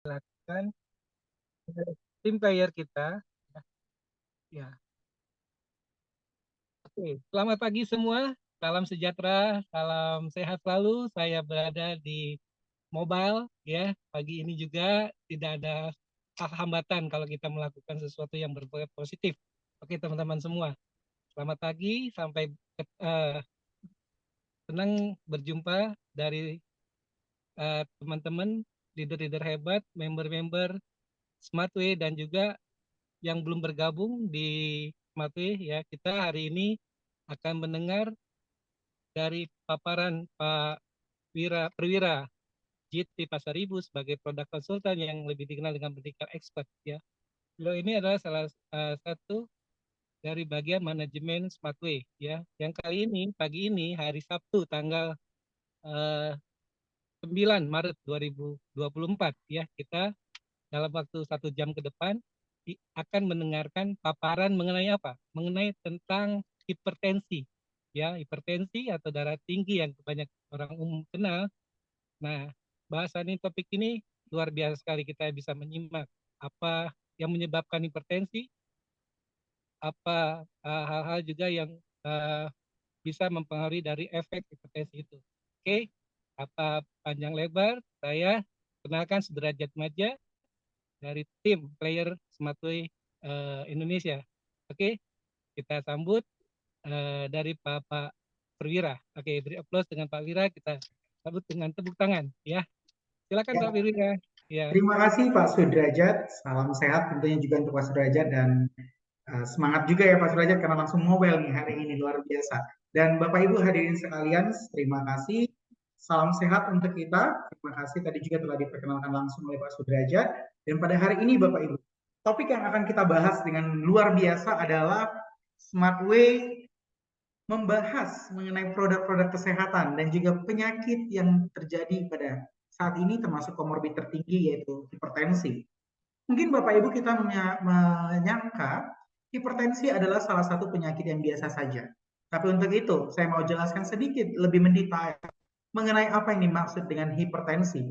Silakan tim player kita. Ya, oke. Selamat pagi semua. Salam sejahtera, salam sehat selalu. Saya berada di mobile ya. Pagi ini juga tidak ada hambatan kalau kita melakukan sesuatu yang berbau positif. Oke, teman-teman semua. Selamat pagi, sampai senang berjumpa dari teman-teman leader-leader hebat, member-member Smartway dan juga yang belum bergabung di Smartway ya. Kita hari ini akan mendengar dari paparan Pak Perwira JT Pasaribu sebagai produk konsultan yang lebih dikenal dengan medical expert ya. Beliau ini adalah salah satu dari bagian manajemen Smartway ya. Yang kali ini pagi ini hari Sabtu tanggal uh, 9 Maret 2024 ya, kita dalam waktu 1 jam ke depan akan mendengarkan paparan mengenai apa? Mengenai tentang hipertensi ya, hipertensi atau darah tinggi yang banyak orang umum kenal. Nah, bahasan ini, topik ini luar biasa sekali, kita bisa menyimak apa yang menyebabkan hipertensi, apa hal-hal juga yang uh, bisa mempengaruhi dari efek hipertensi itu. Oke, apa panjang lebar, saya kenalkan Sudrajat Maja dari tim player Smartway Indonesia. Oke, kita sambut dari Pak Perwira. Oke, beri aplaus dengan Pak Wira, kita sambut dengan tepuk tangan ya. Silakan Ya, Pak Perwira. Ya. terima kasih Pak Sudrajat. Salam sehat tentunya juga untuk Pak Sudrajat dan semangat juga ya Pak Sudrajat karena langsung mobile nih hari ini luar biasa. Dan Bapak Ibu hadirin sekalian, terima kasih. Salam sehat untuk kita. Terima kasih tadi juga telah diperkenalkan langsung oleh Pak Sudrajat. Dan pada hari ini Bapak Ibu, topik yang akan kita bahas dengan luar biasa adalah Smartway membahas mengenai produk-produk kesehatan dan juga penyakit yang terjadi pada saat ini termasuk komorbid tertinggi yaitu hipertensi. Mungkin Bapak Ibu kita menyangka hipertensi adalah salah satu penyakit yang biasa saja. Tapi untuk itu saya mau jelaskan sedikit lebih mendetail mengenai apa yang dimaksud dengan hipertensi.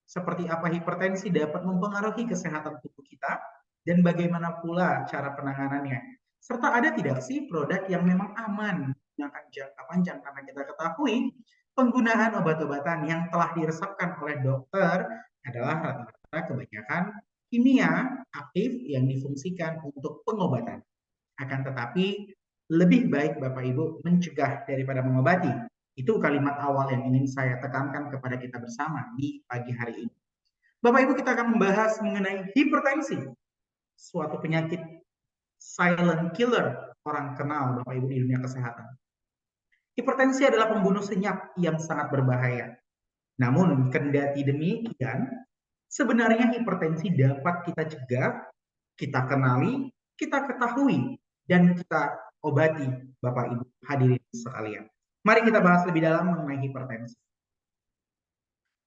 Seperti apa hipertensi dapat mempengaruhi kesehatan tubuh kita dan bagaimana pula cara penanganannya. Serta ada tidak sih produk yang memang aman menggunakan jangka panjang karena kita ketahui penggunaan obat-obatan yang telah diresepkan oleh dokter adalah rata-rata kebanyakan kimia aktif yang difungsikan untuk pengobatan. Akan tetapi lebih baik Bapak Ibu mencegah daripada mengobati. Itu kalimat awal yang ingin saya tekankan kepada kita bersama di pagi hari ini. Bapak Ibu kita akan membahas mengenai hipertensi, suatu penyakit silent killer orang kenal Bapak Ibu di dunia kesehatan. Hipertensi adalah pembunuh senyap yang sangat berbahaya. Namun kendati demikian, sebenarnya hipertensi dapat kita cegah, kita kenali, kita ketahui, dan kita obati Bapak Ibu hadirin sekalian. Mari kita bahas lebih dalam mengenai hipertensi.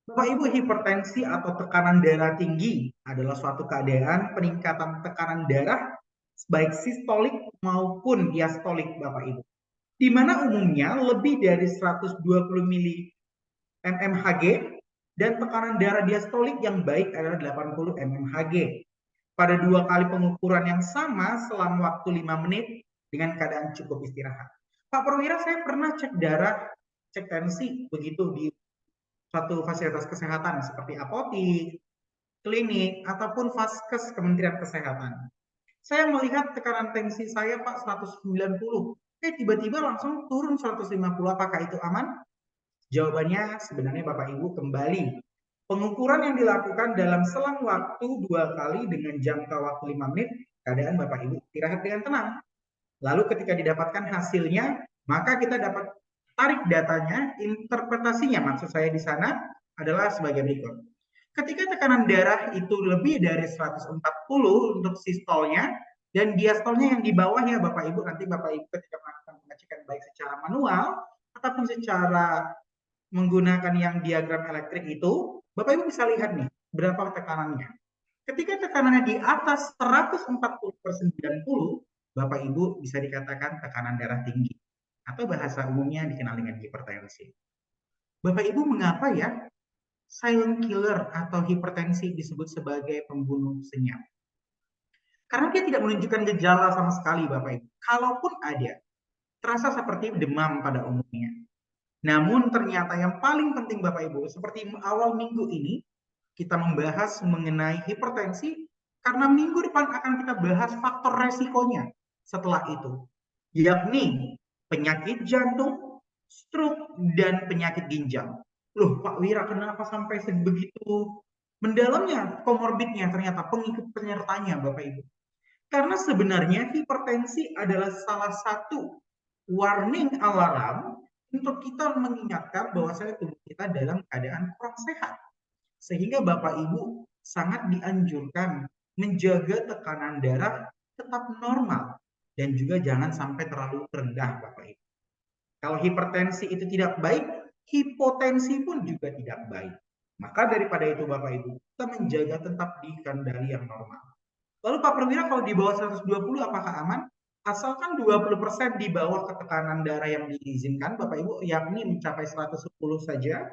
Bapak Ibu, hipertensi atau tekanan darah tinggi adalah suatu keadaan peningkatan tekanan darah baik sistolik maupun diastolik Bapak Ibu. Di mana umumnya lebih dari 120 mmHg dan tekanan darah diastolik yang baik adalah 80 mmHg. Pada 2 kali pengukuran yang sama selang waktu 5 menit dengan keadaan cukup istirahat. Pak Perwira, saya pernah cek darah, cek tensi begitu di suatu fasilitas kesehatan seperti apotik, klinik, ataupun vaskes Kementerian Kesehatan. Saya melihat tekanan tensi saya Pak 190, tiba-tiba langsung turun 150, apakah itu aman? Jawabannya sebenarnya Bapak Ibu kembali. Pengukuran yang dilakukan dalam selang waktu 2 kali dengan jangka waktu 5 menit, keadaan Bapak Ibu istirahat dengan tenang. Lalu ketika didapatkan hasilnya, maka kita dapat tarik datanya, interpretasinya maksud saya di sana adalah sebagai berikut. Ketika tekanan darah itu lebih dari 140 untuk sistolnya, dan diastolnya yang di bawahnya Bapak Ibu, nanti Bapak Ibu ketika melakukan pengecekan baik secara manual ataupun secara menggunakan yang diagram elektrik itu, Bapak Ibu bisa lihat nih berapa tekanannya. Ketika tekanannya di atas 140/90, Bapak Ibu bisa dikatakan tekanan darah tinggi atau bahasa umumnya dikenal dengan hipertensi. Bapak Ibu, mengapa ya silent killer atau hipertensi disebut sebagai pembunuh senyap? Karena dia tidak menunjukkan gejala sama sekali, Bapak Ibu. Kalaupun ada, terasa seperti demam pada umumnya. Namun ternyata yang paling penting Bapak Ibu, seperti awal minggu ini, kita membahas mengenai hipertensi, karena minggu depan akan kita bahas faktor resikonya setelah itu, yakni penyakit jantung, stroke, dan penyakit ginjal. Loh, Pak Wira, kenapa sampai sebegitu mendalamnya komorbidnya ternyata pengikut penyertanya, Bapak Ibu? Karena sebenarnya hipertensi adalah salah satu warning alarm untuk kita mengingatkan bahwasanya tubuh kita dalam keadaan kurang sehat. Sehingga Bapak Ibu sangat dianjurkan menjaga tekanan darah tetap normal dan juga jangan sampai terlalu rendah, Bapak Ibu. Kalau hipertensi itu tidak baik, hipotensi pun juga tidak baik. Maka daripada itu Bapak Ibu, kita menjaga tetap di kendali yang normal. Lalu Pak Perwira, kalau di bawah 120 apakah aman? Asalkan 20% di bawah ketekanan darah yang diizinkan, Bapak Ibu, yakni mencapai 110 saja,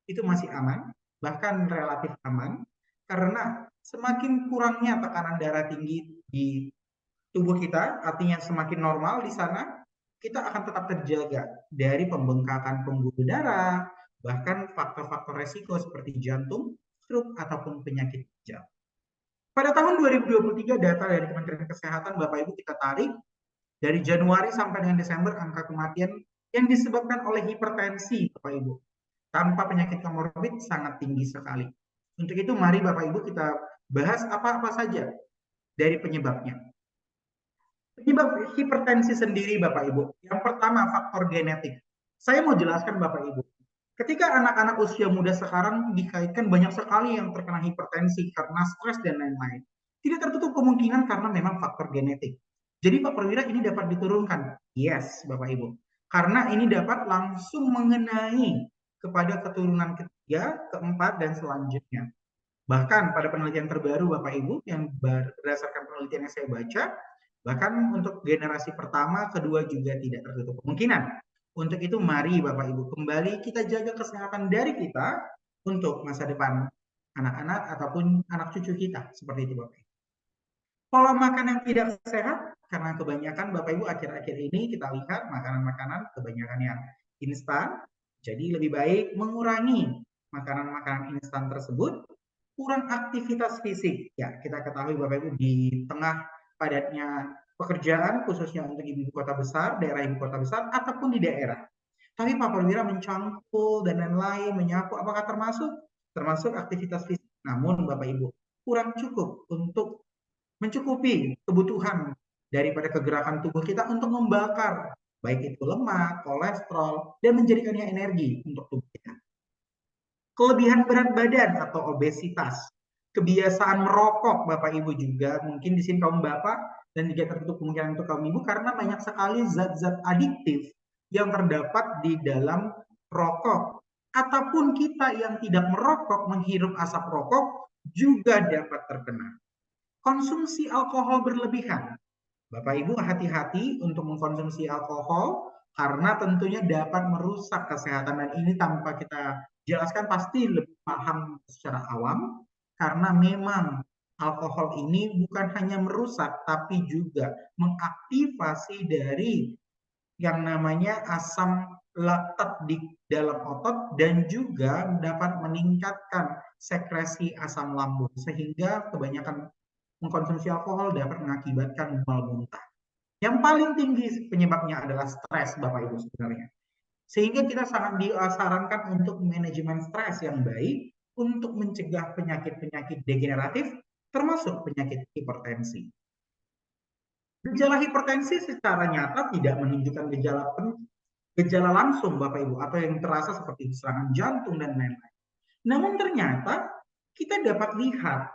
itu masih aman, bahkan relatif aman, karena semakin kurangnya tekanan darah tinggi di tubuh kita, artinya semakin normal di sana, kita akan tetap terjaga dari pembengkakan pembuluh darah, bahkan faktor-faktor resiko seperti jantung, stroke, ataupun penyakit ginjal. Pada tahun 2023 data dari Kementerian Kesehatan Bapak Ibu kita tarik dari Januari sampai dengan Desember angka kematian yang disebabkan oleh hipertensi Bapak Ibu tanpa penyakit komorbid sangat tinggi sekali. Untuk itu mari Bapak Ibu kita bahas apa-apa saja dari penyebabnya. Penyebab hipertensi sendiri Bapak Ibu. Yang pertama faktor genetik. Saya mau jelaskan Bapak Ibu. Ketika anak-anak usia muda sekarang dikaitkan banyak sekali yang terkena hipertensi karena stres dan lain-lain. Tidak tertutup kemungkinan karena memang faktor genetik. Jadi Pak Perwira ini dapat diturunkan. Yes, Bapak Ibu. Karena ini dapat langsung mengenai kepada keturunan ketiga, keempat, dan selanjutnya. Bahkan pada penelitian terbaru Bapak Ibu yang berdasarkan penelitian yang saya baca, bahkan untuk generasi pertama, kedua juga tidak tertutup kemungkinan. Untuk itu mari Bapak Ibu kembali kita jaga kesehatan dari kita untuk masa depan anak-anak ataupun anak cucu kita. Seperti itu Bapak Ibu. Pola makan yang tidak sehat, karena kebanyakan Bapak Ibu akhir-akhir ini kita lihat makanan-makanan kebanyakan yang instan. Jadi lebih baik mengurangi makanan-makanan instan tersebut, kurang aktivitas fisik. Ya, kita ketahui Bapak Ibu di tengah padatnya pekerjaan khususnya untuk ibu kota besar, daerah ibu kota besar ataupun di daerah. Tapi Pak Perwira mencangkul dan lain-lain, menyapu, apakah termasuk? Termasuk aktivitas fisik. Namun Bapak Ibu kurang cukup untuk mencukupi kebutuhan daripada kegerakan tubuh kita untuk membakar baik itu lemak, kolesterol, dan menjadikannya energi untuk tubuh kita. Kelebihan berat badan atau obesitas, kebiasaan merokok Bapak Ibu juga, mungkin di sini kaum Bapak dan juga tertutup kemungkinan untuk kaum Ibu karena banyak sekali zat-zat adiktif yang terdapat di dalam rokok. Ataupun kita yang tidak merokok menghirup asap rokok juga dapat terkena. Konsumsi alkohol berlebihan. Bapak Ibu hati-hati untuk mengkonsumsi alkohol karena tentunya dapat merusak kesehatan dan ini tanpa kita jelaskan pasti lebih paham secara awam karena memang alkohol ini bukan hanya merusak tapi juga mengaktifasi dari yang namanya asam laktat di dalam otot dan juga dapat meningkatkan sekresi asam lambung sehingga kebanyakan mengkonsumsi alkohol dapat mengakibatkan mual muntah. Yang paling tinggi penyebabnya adalah stres Bapak Ibu sebenarnya. Sehingga kita sangat disarankan untuk manajemen stres yang baik untuk mencegah penyakit-penyakit degeneratif termasuk penyakit hipertensi. Gejala hipertensi secara nyata tidak menunjukkan gejala langsung Bapak Ibu atau yang terasa seperti serangan jantung dan lain-lain. Namun ternyata kita dapat lihat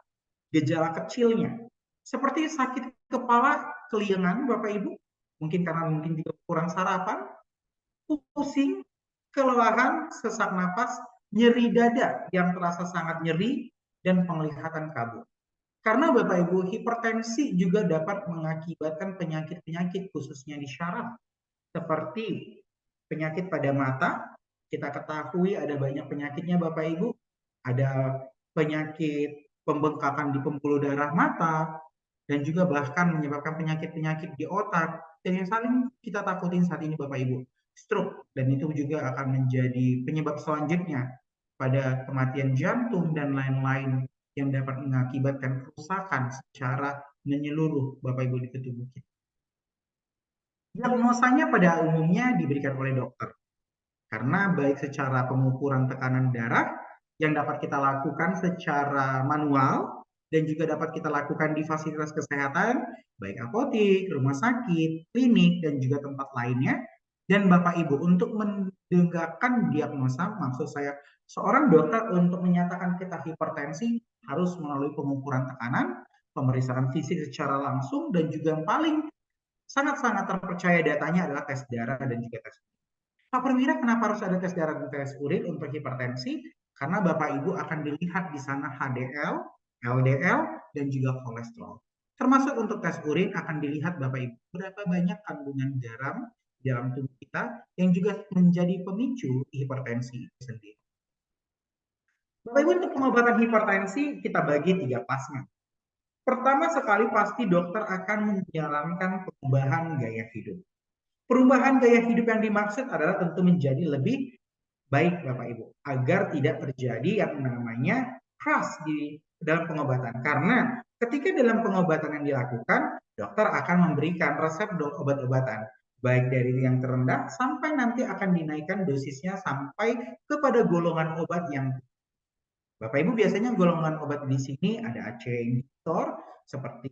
gejala kecilnya seperti sakit kepala, keliengan Bapak Ibu, mungkin karena mungkin juga kurang sarapan, pusing, kelelahan, sesak napas, nyeri dada yang terasa sangat nyeri, dan penglihatan kabut. Karena Bapak Ibu, hipertensi juga dapat mengakibatkan penyakit-penyakit khususnya di syaraf, seperti penyakit pada mata, kita ketahui ada banyak penyakitnya Bapak Ibu, ada penyakit pembengkakan di pembuluh darah mata, dan juga bahkan menyebabkan penyakit-penyakit di otak. Dan yang saling kita takutin saat ini Bapak Ibu, stroke. Dan itu juga akan menjadi penyebab selanjutnya pada kematian jantung dan lain-lain yang dapat mengakibatkan kerusakan secara menyeluruh Bapak Ibu di tubuh kita. Diagnosanya pada umumnya diberikan oleh dokter. Karena baik secara pengukuran tekanan darah yang dapat kita lakukan secara manual dan juga dapat kita lakukan di fasilitas kesehatan, baik apotik, rumah sakit, klinik, dan juga tempat lainnya. Dan Bapak Ibu, untuk menegakkan diagnosa, maksud saya seorang dokter untuk menyatakan kita hipertensi harus melalui pengukuran tekanan, pemeriksaan fisik secara langsung, dan juga yang paling sangat-sangat terpercaya datanya adalah tes darah dan juga tes. Pak Perwira, kenapa harus ada tes darah dan tes urin untuk hipertensi? Karena Bapak Ibu akan dilihat di sana HDL, LDL, dan juga kolesterol. Termasuk untuk tes urin akan dilihat Bapak Ibu berapa banyak kandungan garam di dalam tubuh kita yang juga menjadi pemicu hipertensi itu sendiri. Bapak Ibu, untuk pengobatan hipertensi kita bagi 3 pasnya. Pertama sekali pasti dokter akan menjalankan perubahan gaya hidup. Perubahan gaya hidup yang dimaksud adalah tentu menjadi lebih baik Bapak Ibu, agar tidak terjadi yang namanya crash di dalam pengobatan. Karena ketika dalam pengobatan yang dilakukan, dokter akan memberikan resep obat-obatan, baik dari yang terendah sampai nanti akan dinaikkan dosisnya sampai kepada golongan obat yang Bapak Ibu biasanya golongan obat di sini ada ACE inhibitor seperti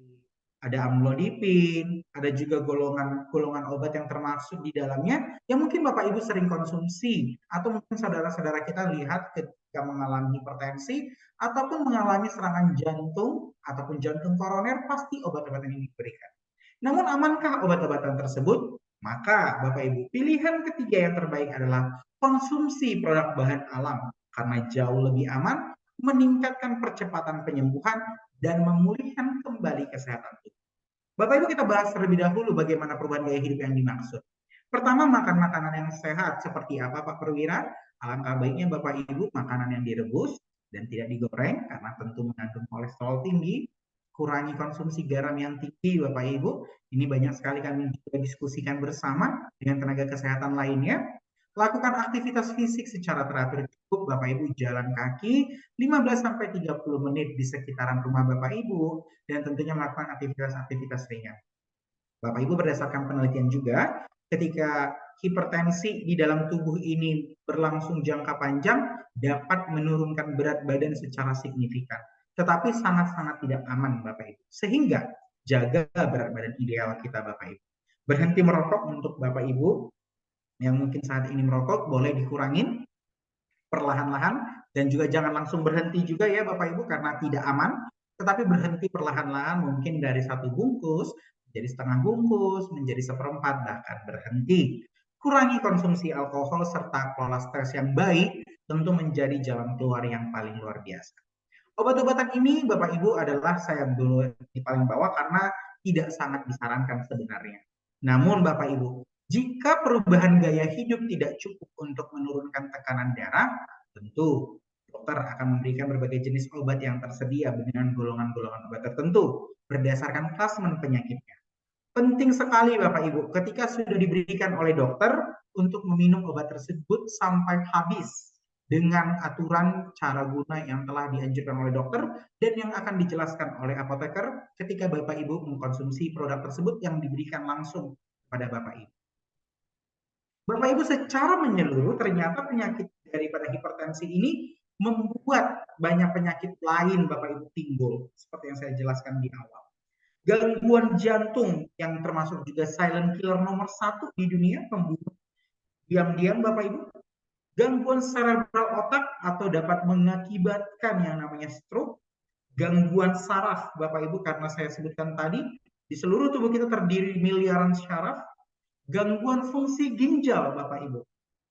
ada amlodipin, ada juga golongan obat yang termasuk di dalamnya yang mungkin Bapak Ibu sering konsumsi atau mungkin saudara-saudara kita lihat ketika mengalami hipertensi ataupun mengalami serangan jantung ataupun jantung koroner pasti obat-obatan ini diberikan. Namun amankah obat-obatan tersebut? Maka Bapak Ibu, pilihan ketiga yang terbaik adalah konsumsi produk bahan alam karena jauh lebih aman, meningkatkan percepatan penyembuhan, dan memulihkan kembali kesehatan tubuh. Bapak Ibu, kita bahas terlebih dahulu bagaimana perubahan gaya hidup yang dimaksud. Pertama, makan makanan yang sehat. Seperti apa Pak Perwira? Alangkah baiknya Bapak Ibu makanan yang direbus dan tidak digoreng karena tentu mengandung kolesterol tinggi. Kurangi konsumsi garam yang tinggi Bapak Ibu. Ini banyak sekali kami juga diskusikan bersama dengan tenaga kesehatan lainnya. Lakukan aktivitas fisik secara teratur cukup Bapak Ibu, jalan kaki 15-30 menit di sekitaran rumah Bapak Ibu dan tentunya melakukan aktivitas-aktivitas ringan. Bapak Ibu, berdasarkan penelitian juga, ketika hipertensi di dalam tubuh ini berlangsung jangka panjang dapat menurunkan berat badan secara signifikan. Tetapi sangat-sangat tidak aman Bapak Ibu. Sehingga jaga berat badan ideal kita Bapak Ibu. Berhenti merokok untuk Bapak Ibu yang mungkin saat ini merokok boleh dikurangin perlahan-lahan dan juga jangan langsung berhenti juga ya Bapak Ibu karena tidak aman, tetapi berhenti perlahan-lahan mungkin dari 1 bungkus menjadi setengah bungkus, menjadi seperempat, bahkan berhenti. Kurangi konsumsi alkohol serta pola stres yang baik tentu menjadi jalan keluar yang paling luar biasa. Obat-obatan ini Bapak Ibu adalah saya dulu di paling bawah karena tidak sangat disarankan sebenarnya. Namun Bapak Ibu, jika perubahan gaya hidup tidak cukup untuk menurunkan tekanan darah, tentu dokter akan memberikan berbagai jenis obat yang tersedia dengan golongan-golongan obat tertentu berdasarkan klasemen penyakitnya. Penting sekali Bapak Ibu, ketika sudah diberikan oleh dokter untuk meminum obat tersebut sampai habis dengan aturan cara guna yang telah dianjurkan oleh dokter dan yang akan dijelaskan oleh apoteker ketika Bapak Ibu mengkonsumsi produk tersebut yang diberikan langsung kepada Bapak Ibu. Bapak Ibu, secara menyeluruh ternyata penyakit daripada hipertensi ini membuat banyak penyakit lain Bapak Ibu timbul seperti yang saya jelaskan di awal. Gangguan jantung yang termasuk juga silent killer nomor 1 di dunia, pembunuh diam-diam Bapak Ibu. Gangguan cerebral otak atau dapat mengakibatkan yang namanya stroke. Gangguan saraf Bapak Ibu, karena saya sebutkan tadi di seluruh tubuh kita terdiri miliaran syaraf. Gangguan fungsi ginjal Bapak Ibu,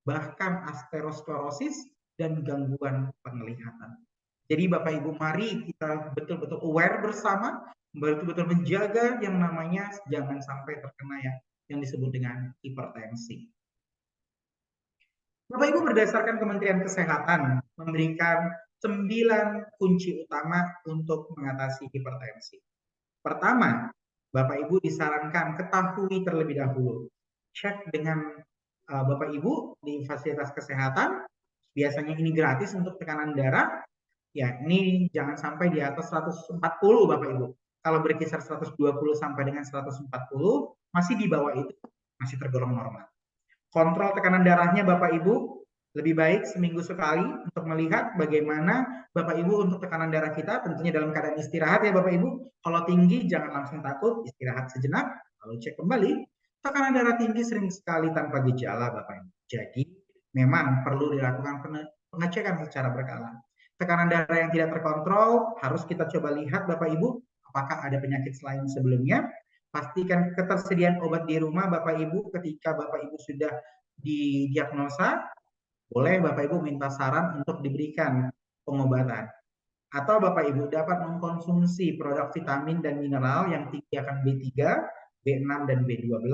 bahkan aterosklerosis dan gangguan penglihatan. Jadi Bapak Ibu, mari kita betul-betul aware bersama, betul-betul menjaga yang namanya jangan sampai terkena yang disebut dengan hipertensi. Bapak Ibu, berdasarkan Kementerian Kesehatan memberikan 9 kunci utama untuk mengatasi hipertensi. Pertama, Bapak Ibu disarankan ketahui terlebih dahulu. Cek dengan Bapak Ibu di fasilitas kesehatan, biasanya ini gratis untuk tekanan darah, ya ini jangan sampai di atas 140 Bapak Ibu. Kalau berkisar 120 sampai dengan 140, masih di bawah itu, masih tergolong normal. Kontrol tekanan darahnya Bapak Ibu, lebih baik seminggu sekali untuk melihat bagaimana Bapak Ibu untuk tekanan darah kita, tentunya dalam keadaan istirahat ya Bapak Ibu. Kalau tinggi jangan langsung takut, istirahat sejenak, lalu cek kembali. Tekanan darah tinggi sering sekali tanpa gejala Bapak Ibu. Jadi memang perlu dilakukan pengecekan secara berkala. Tekanan darah yang tidak terkontrol harus kita coba lihat Bapak Ibu, apakah ada penyakit selain sebelumnya. Pastikan ketersediaan obat di rumah Bapak Ibu ketika Bapak Ibu sudah didiagnosa, boleh Bapak Ibu minta saran untuk diberikan pengobatan. Atau Bapak Ibu dapat mengkonsumsi produk vitamin dan mineral yang tinggi akan B3, B6, dan B12.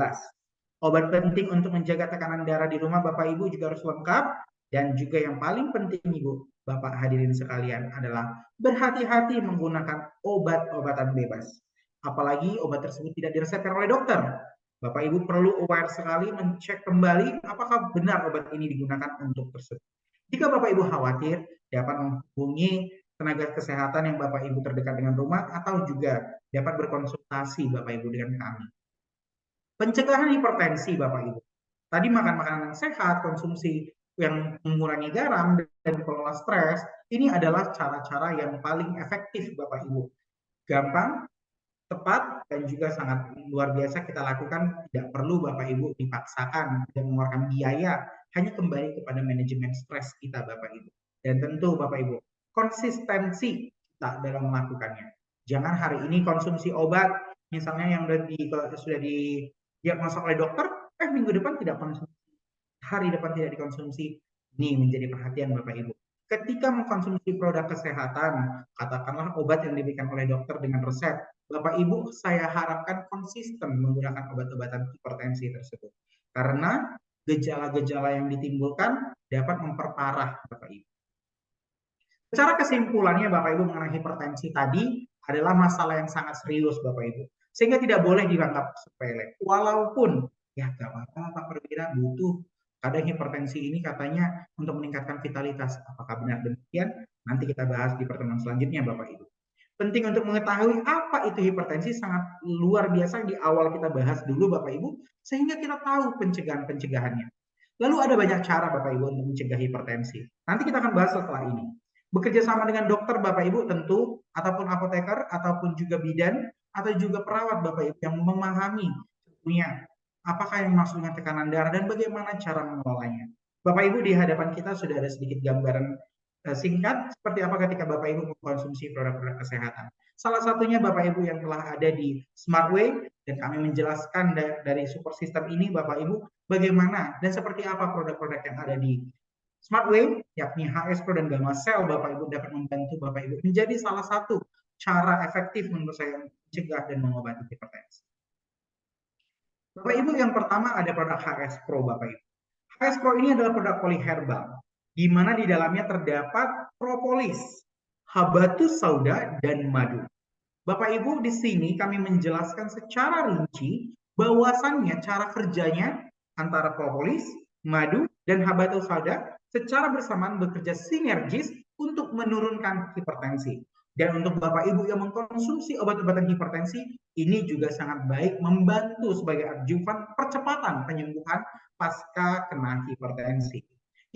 Obat penting untuk menjaga tekanan darah di rumah Bapak Ibu juga harus lengkap. Dan juga yang paling penting Ibu, Bapak hadirin sekalian adalah berhati-hati menggunakan obat-obatan bebas. Apalagi obat tersebut tidak diresepkan oleh dokter. Bapak Ibu perlu aware sekali mencek kembali apakah benar obat ini digunakan untuk tersebut. Jika Bapak Ibu khawatir, dapat menghubungi tenaga kesehatan yang Bapak Ibu terdekat dengan rumah atau juga dapat berkonsultasi Bapak Ibu dengan kami. Pencegahan hipertensi Bapak Ibu. Tadi makan makanan yang sehat, konsumsi yang mengurangi garam dan kelola stres, ini adalah cara-cara yang paling efektif Bapak Ibu. Gampang, tepat, dan juga sangat luar biasa kita lakukan. Tidak perlu Bapak Ibu dipaksakan dan mengeluarkan biaya, hanya kembali kepada manajemen stres kita Bapak Ibu. Dan tentu Bapak Ibu, konsistensi kita dalam melakukannya. Jangan hari ini konsumsi obat, misalnya yang sudah didiagnosa oleh dokter, minggu depan tidak konsumsi, hari depan tidak dikonsumsi. Ini menjadi perhatian Bapak Ibu. Ketika mengkonsumsi produk kesehatan, katakanlah obat yang diberikan oleh dokter dengan resep, Bapak Ibu saya harapkan konsisten menggunakan obat-obatan hipertensi tersebut. Karena gejala-gejala yang ditimbulkan dapat memperparah Bapak Ibu. Secara kesimpulannya Bapak Ibu mengenai hipertensi tadi adalah masalah yang sangat serius Bapak Ibu. Sehingga tidak boleh dianggap sepele. Walaupun ya gak apa-apa Pak Perwira butuh, kadang hipertensi ini katanya untuk meningkatkan vitalitas. Apakah benar demikian? Nanti kita bahas di pertemuan selanjutnya Bapak Ibu. Penting untuk mengetahui apa itu hipertensi sangat luar biasa di awal kita bahas dulu Bapak Ibu, sehingga kita tahu pencegahan-pencegahannya. Lalu ada banyak cara Bapak Ibu untuk mencegah hipertensi. Nanti kita akan bahas setelah ini. Bekerja sama dengan dokter Bapak Ibu tentu, ataupun apoteker, ataupun juga bidan, atau juga perawat Bapak Ibu yang memahami tentunya apakah yang dimaksud dengan tekanan darah dan bagaimana cara mengelolanya. Bapak Ibu di hadapan kita sudah ada sedikit gambaran singkat seperti apa ketika Bapak Ibu mengkonsumsi produk-produk kesehatan. Salah satunya Bapak Ibu yang telah ada di Smartway dan kami menjelaskan dari support system ini Bapak Ibu bagaimana dan seperti apa produk-produk yang ada di Smartway, yakni HS Pro dan Gamma Cell, Bapak Ibu dapat membantu Bapak Ibu menjadi salah satu cara efektif menurut saya mencegah dan mengobati hipertensi. Bapak Ibu yang pertama ada produk HS Pro Bapak Ibu. HS Pro ini adalah produk polyherbal, di mana di dalamnya terdapat propolis, habatus sauda, dan madu. Bapak Ibu di sini kami menjelaskan secara rinci bahwasannya cara kerjanya antara propolis, madu, dan habatus sauda secara bersamaan bekerja sinergis untuk menurunkan hipertensi. Dan untuk Bapak Ibu yang mengkonsumsi obat-obatan hipertensi, ini juga sangat baik membantu sebagai adjuvan percepatan penyembuhan pasca kena hipertensi.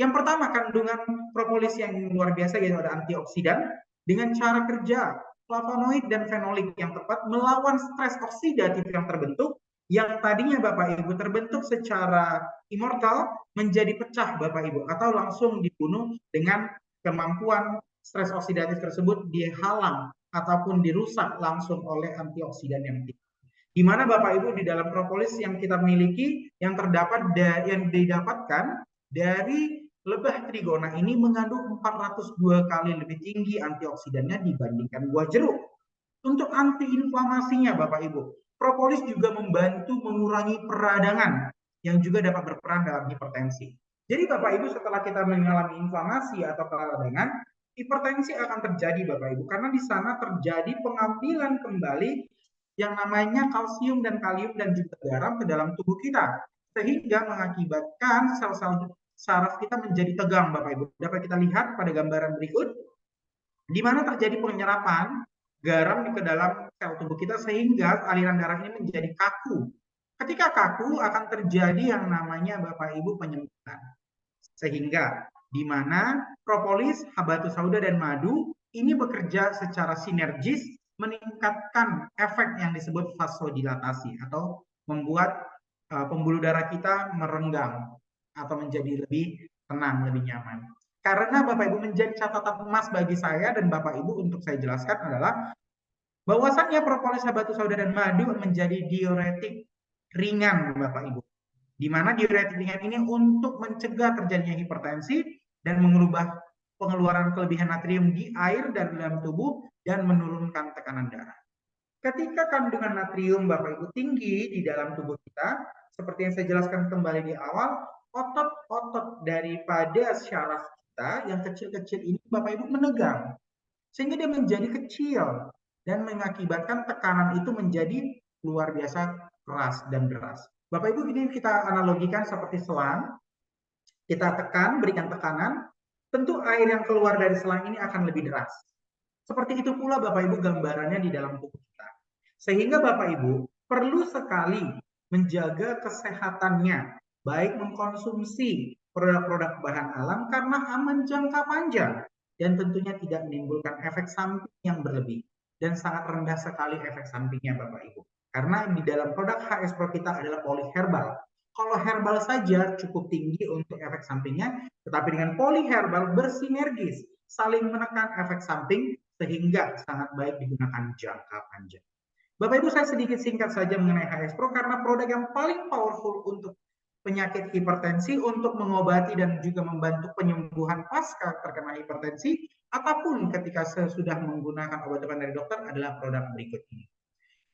Yang pertama, kandungan propolis yang luar biasa yaitu ada antioksidan dengan cara kerja flavonoid dan fenolik yang tepat melawan stres oksidatif yang terbentuk yang tadinya Bapak Ibu terbentuk secara immortal menjadi pecah Bapak Ibu atau langsung dibunuh dengan kemampuan stres oksidatif tersebut dihalang ataupun dirusak langsung oleh antioksidan yang tinggi. Di mana Bapak Ibu di dalam propolis yang kita miliki yang didapatkan dari lebah trigona ini mengandung 402 kali lebih tinggi antioksidannya dibandingkan buah jeruk. Untuk antiinflamasinya Bapak Ibu, propolis juga membantu mengurangi peradangan yang juga dapat berperan dalam hipertensi. Jadi Bapak Ibu setelah kita mengalami inflamasi atau peradangan, hipertensi akan terjadi Bapak Ibu, karena di sana terjadi pengambilan kembali yang namanya kalsium dan kalium dan juga garam ke dalam tubuh kita, sehingga mengakibatkan sel-sel saraf kita menjadi tegang Bapak Ibu. Dapat kita lihat pada gambaran berikut, di mana terjadi penyerapan garam ke dalam sel tubuh kita sehingga aliran darah ini menjadi kaku. Ketika kaku akan terjadi yang namanya Bapak Ibu penyempitan. Sehingga di mana propolis, habatus sauda dan madu ini bekerja secara sinergis meningkatkan efek yang disebut vasodilatasi atau membuat pembuluh darah kita merenggang atau menjadi lebih tenang, lebih nyaman. Karena Bapak Ibu menjadi catatan emas bagi saya dan Bapak Ibu untuk saya jelaskan adalah bahwasannya propolis, habatus sauda dan madu menjadi diuretik ringan Bapak Ibu. Di mana diuretik ringan ini untuk mencegah terjadinya hipertensi dan mengubah pengeluaran kelebihan natrium di air dan dalam tubuh dan menurunkan tekanan darah. Ketika kandungan natrium Bapak Ibu tinggi di dalam tubuh kita, seperti yang saya jelaskan kembali di awal, otot-otot daripada syaraf kita yang kecil-kecil ini Bapak Ibu menegang, sehingga dia menjadi kecil dan mengakibatkan tekanan itu menjadi luar biasa keras dan deras. Bapak Ibu, ini kita analogikan seperti selang, kita tekan, berikan tekanan, tentu air yang keluar dari selang ini akan lebih deras. Seperti itu pula Bapak Ibu gambarannya di dalam tubuh kita. Sehingga Bapak Ibu perlu sekali menjaga kesehatannya, baik mengkonsumsi produk-produk bahan alam karena aman jangka panjang dan tentunya tidak menimbulkan efek samping yang berlebih dan sangat rendah sekali efek sampingnya Bapak Ibu. Karena di dalam produk HS Pro kita adalah polyherbal. Kalau herbal saja cukup tinggi untuk efek sampingnya, tetapi dengan polyherbal bersinergis, saling menekan efek samping sehingga sangat baik digunakan jangka panjang. Bapak Ibu, saya sedikit singkat saja mengenai HS Pro karena produk yang paling powerful untuk penyakit hipertensi, untuk mengobati dan juga membantu penyembuhan pasca terkena hipertensi, apapun ketika sesudah menggunakan obat-obatan dari dokter adalah produk berikut ini,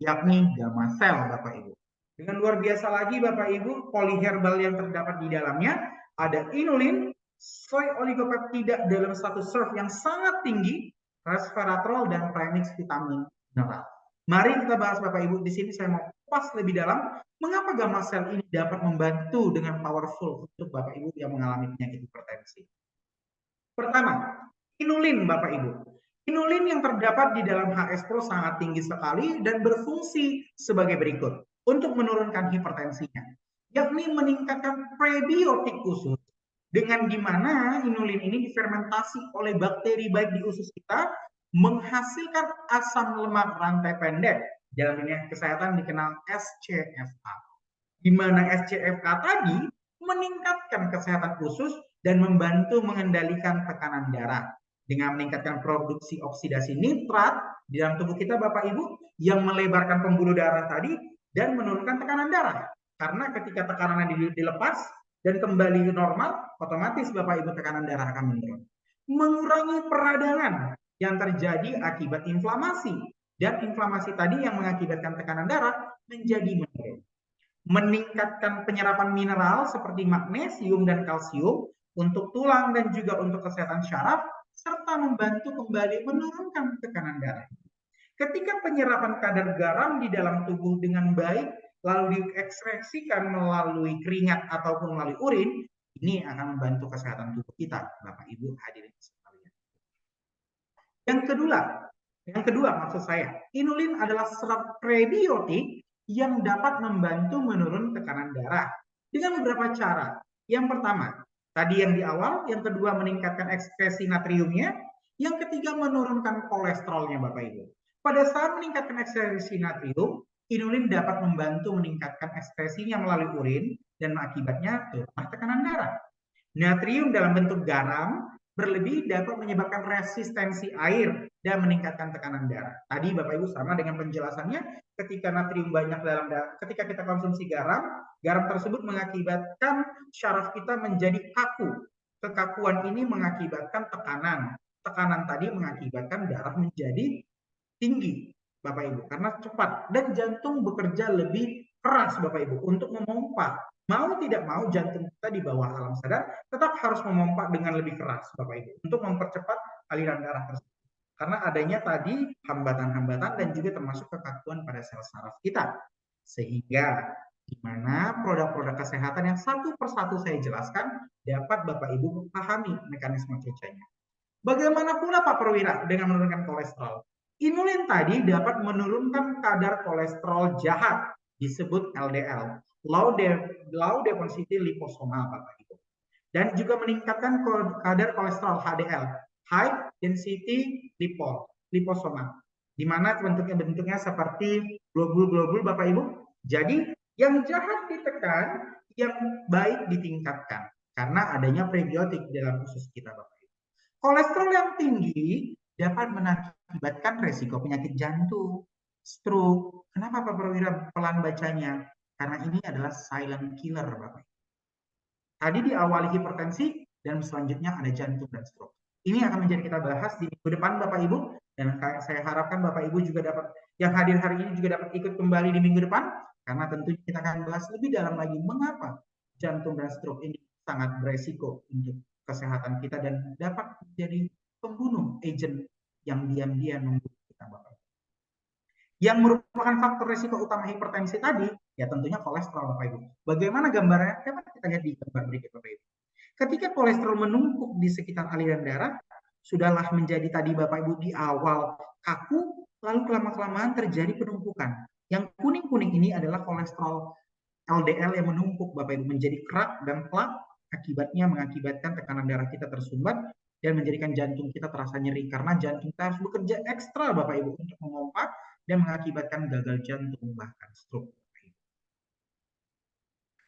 yakni Gamasel Bapak Ibu. Dengan luar biasa lagi Bapak Ibu, polyherbal yang terdapat di dalamnya ada inulin, soy oligopeptida dalam satu serve yang sangat tinggi, resveratrol dan premix vitamin mineral. Mari kita bahas Bapak Ibu. Di sini saya mau kupas lebih dalam mengapa Gamasel ini dapat membantu dengan powerful untuk Bapak Ibu yang mengalami penyakit hipertensi. Pertama, inulin Bapak Ibu. Inulin yang terdapat di dalam HS Pro sangat tinggi sekali dan berfungsi sebagai berikut untuk menurunkan hipertensinya, yakni meningkatkan prebiotik usus, dengan dimana inulin ini difermentasi oleh bakteri baik di usus kita, menghasilkan asam lemak rantai pendek, dalam dunia kesehatan dikenal SCFA, di mana SCFA tadi meningkatkan kesehatan usus dan membantu mengendalikan tekanan darah dengan meningkatkan produksi oksidasi nitrat di dalam tubuh kita Bapak Ibu yang melebarkan pembuluh darah tadi dan menurunkan tekanan darah. Karena ketika tekanan dilepas dan kembali ke normal, otomatis Bapak Ibu tekanan darah akan menurun. Mengurangi peradangan yang terjadi akibat inflamasi dan inflamasi tadi yang mengakibatkan tekanan darah menjadi menurun. Meningkatkan penyerapan mineral seperti magnesium dan kalsium untuk tulang dan juga untuk kesehatan syaraf, serta membantu kembali menurunkan tekanan darah. Ketika penyerapan kadar garam di dalam tubuh dengan baik, lalu diekstraksikan melalui keringat ataupun melalui urin, ini akan membantu kesehatan tubuh kita, Bapak Ibu hadirin sekalian. Yang kedua maksud saya, inulin adalah serat prebiotik yang dapat membantu menurun tekanan darah dengan beberapa cara. Yang pertama, tadi yang di awal, yang kedua meningkatkan ekskresi natriumnya, yang ketiga menurunkan kolesterolnya Bapak Ibu. Pada saat meningkatkan ekskresi natrium, inulin dapat membantu meningkatkan ekskresinya melalui urin dan akibatnya turunlah tekanan darah. Natrium dalam bentuk garam berlebih dapat menyebabkan resistensi air dan meningkatkan tekanan darah. Tadi Bapak Ibu sama dengan penjelasannya, ketika natrium banyak dalam darah, ketika kita konsumsi garam, garam tersebut mengakibatkan syaraf kita menjadi kaku. Kekakuan ini mengakibatkan tekanan. Tekanan tadi mengakibatkan darah menjadi tinggi, Bapak Ibu, karena cepat dan jantung bekerja lebih keras Bapak Ibu untuk memompa. Mau tidak mau jantung kita di bawah alam sadar tetap harus memompa dengan lebih keras Bapak Ibu untuk mempercepat aliran darah tersebut. Karena adanya tadi hambatan-hambatan dan juga termasuk kekakuan pada sel saraf kita. Sehingga di mana produk-produk kesehatan yang satu persatu saya jelaskan dapat Bapak Ibu pahami mekanisme kerjanya. Bagaimana pula Pak Perwira dengan menurunkan kolesterol? Inulin tadi dapat menurunkan kadar kolesterol jahat, disebut LDL, low density liposomal Bapak Ibu. Dan juga meningkatkan kadar kolesterol HDL, high density liposomal, di mana bentuknya seperti globul-globul Bapak Ibu. Jadi yang jahat ditekan, yang baik ditingkatkan karena adanya prebiotik dalam usus kita Bapak Ibu. Kolesterol yang tinggi dapat mengakibatkan resiko penyakit jantung, stroke. Kenapa Pak Perwira pelan bacanya? Karena ini adalah silent killer Bapak. Tadi diawali hipertensi dan selanjutnya ada jantung dan stroke. Ini akan menjadi kita bahas di minggu depan Bapak Ibu, dan saya harapkan Bapak Ibu juga dapat, yang hadir hari ini juga dapat ikut kembali di minggu depan, karena tentunya kita akan bahas lebih dalam lagi mengapa jantung dan stroke ini sangat beresiko untuk kesehatan kita dan dapat menjadi pembunuh agent yang diam-diam membunuh kita Bapak. Yang merupakan faktor risiko utama hipertensi tadi, ya tentunya kolesterol Bapak Ibu. Bagaimana gambarnya? Coba kita lihat di gambar berikut Bapak Ibu. Ketika kolesterol menumpuk di sekitar aliran darah, sudahlah menjadi tadi Bapak Ibu di awal kaku, lalu kelama-kelamaan terjadi penumpukan. Yang kuning-kuning ini adalah kolesterol LDL yang menumpuk Bapak Ibu menjadi kerak dan plak, akibatnya mengakibatkan tekanan darah kita tersumbat dan menjadikan jantung kita terasa nyeri karena jantung kita harus bekerja ekstra Bapak Ibu untuk memompa dan mengakibatkan gagal jantung bahkan stroke.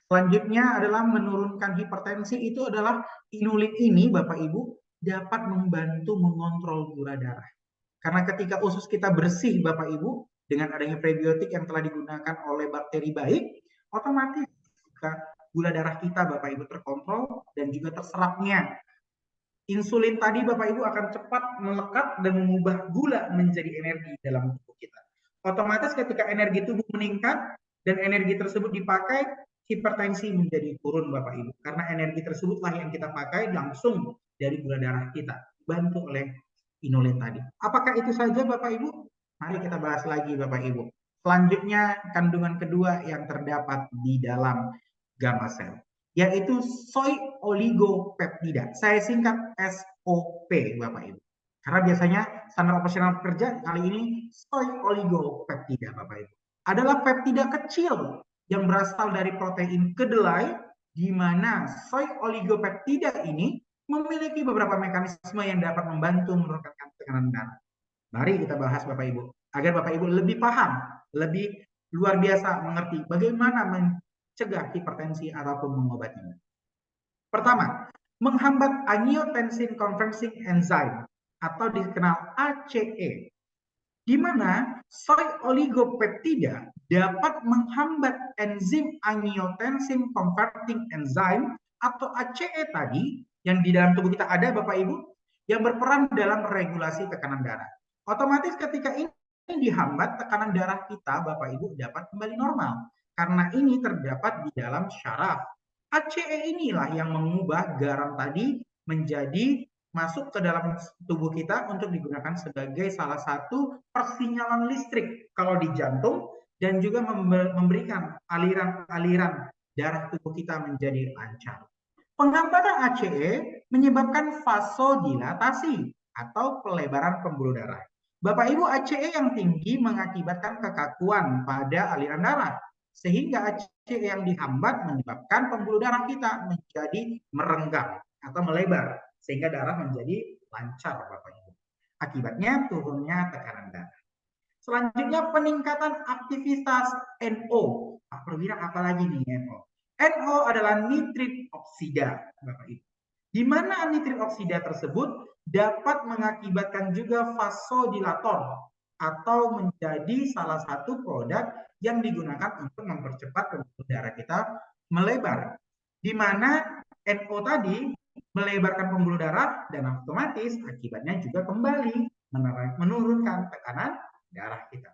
Selanjutnya adalah menurunkan hipertensi, itu adalah inulin ini Bapak Ibu dapat membantu mengontrol gula darah. Karena ketika usus kita bersih Bapak Ibu dengan adanya prebiotik yang telah digunakan oleh bakteri baik, otomatis gula darah kita Bapak Ibu terkontrol dan juga terserapnya. Insulin tadi Bapak Ibu akan cepat melekat dan mengubah gula menjadi energi dalam tubuh kita. Otomatis ketika energi tubuh meningkat dan energi tersebut dipakai, hipertensi menjadi turun Bapak Ibu. Karena energi tersebutlah yang kita pakai langsung dari gula darah kita, dibantu oleh inulin tadi. Apakah itu saja Bapak Ibu? Mari kita bahas lagi Bapak Ibu. Selanjutnya kandungan kedua yang terdapat di dalam gamma cell, yaitu soy oligopeptida. Saya singkat SOP Bapak Ibu. Karena biasanya standar operasional kerja kali ini soy oligopeptida Bapak Ibu. Adalah peptida kecil yang berasal dari protein kedelai, di mana soy oligopeptida ini memiliki beberapa mekanisme yang dapat membantu menurunkan tekanan darah. Mari kita bahas Bapak Ibu, agar Bapak Ibu lebih paham, lebih luar biasa mengerti bagaimana mencegah hipertensi ataupun mengobatinya. Pertama, menghambat angiotensin converting enzyme atau dikenal ACE, di mana soy oligopeptida dapat menghambat enzim angiotensin converting enzyme atau ACE tadi yang di dalam tubuh kita ada Bapak Ibu, yang berperan dalam regulasi tekanan darah. Otomatis ketika ini dihambat, tekanan darah kita Bapak Ibu dapat kembali normal karena ini terdapat di dalam syaraf. ACE inilah yang mengubah garam tadi menjadi masuk ke dalam tubuh kita untuk digunakan sebagai salah satu persinyalan listrik kalau di jantung dan juga memberikan aliran-aliran darah tubuh kita menjadi lancar. Penghambatan ACE menyebabkan vasodilatasi atau pelebaran pembuluh darah. Bapak Ibu, ACE yang tinggi mengakibatkan kekakuan pada aliran darah, sehingga ACE yang dihambat menyebabkan pembuluh darah kita menjadi merenggang atau melebar, sehingga darah menjadi lancar Bapak Ibu. Akibatnya turunnya tekanan darah. Selanjutnya peningkatan aktivitas NO. Pak Perwira apalagi nih NO? NO adalah nitrit oksida Bapak Ibu. Di mana nitrit oksida tersebut dapat mengakibatkan juga vasodilator atau menjadi salah satu produk yang digunakan untuk mempercepat pembuluh darah kita melebar. Di mana NO tadi melebarkan pembuluh darah dan otomatis akibatnya juga kembali menurunkan tekanan darah kita.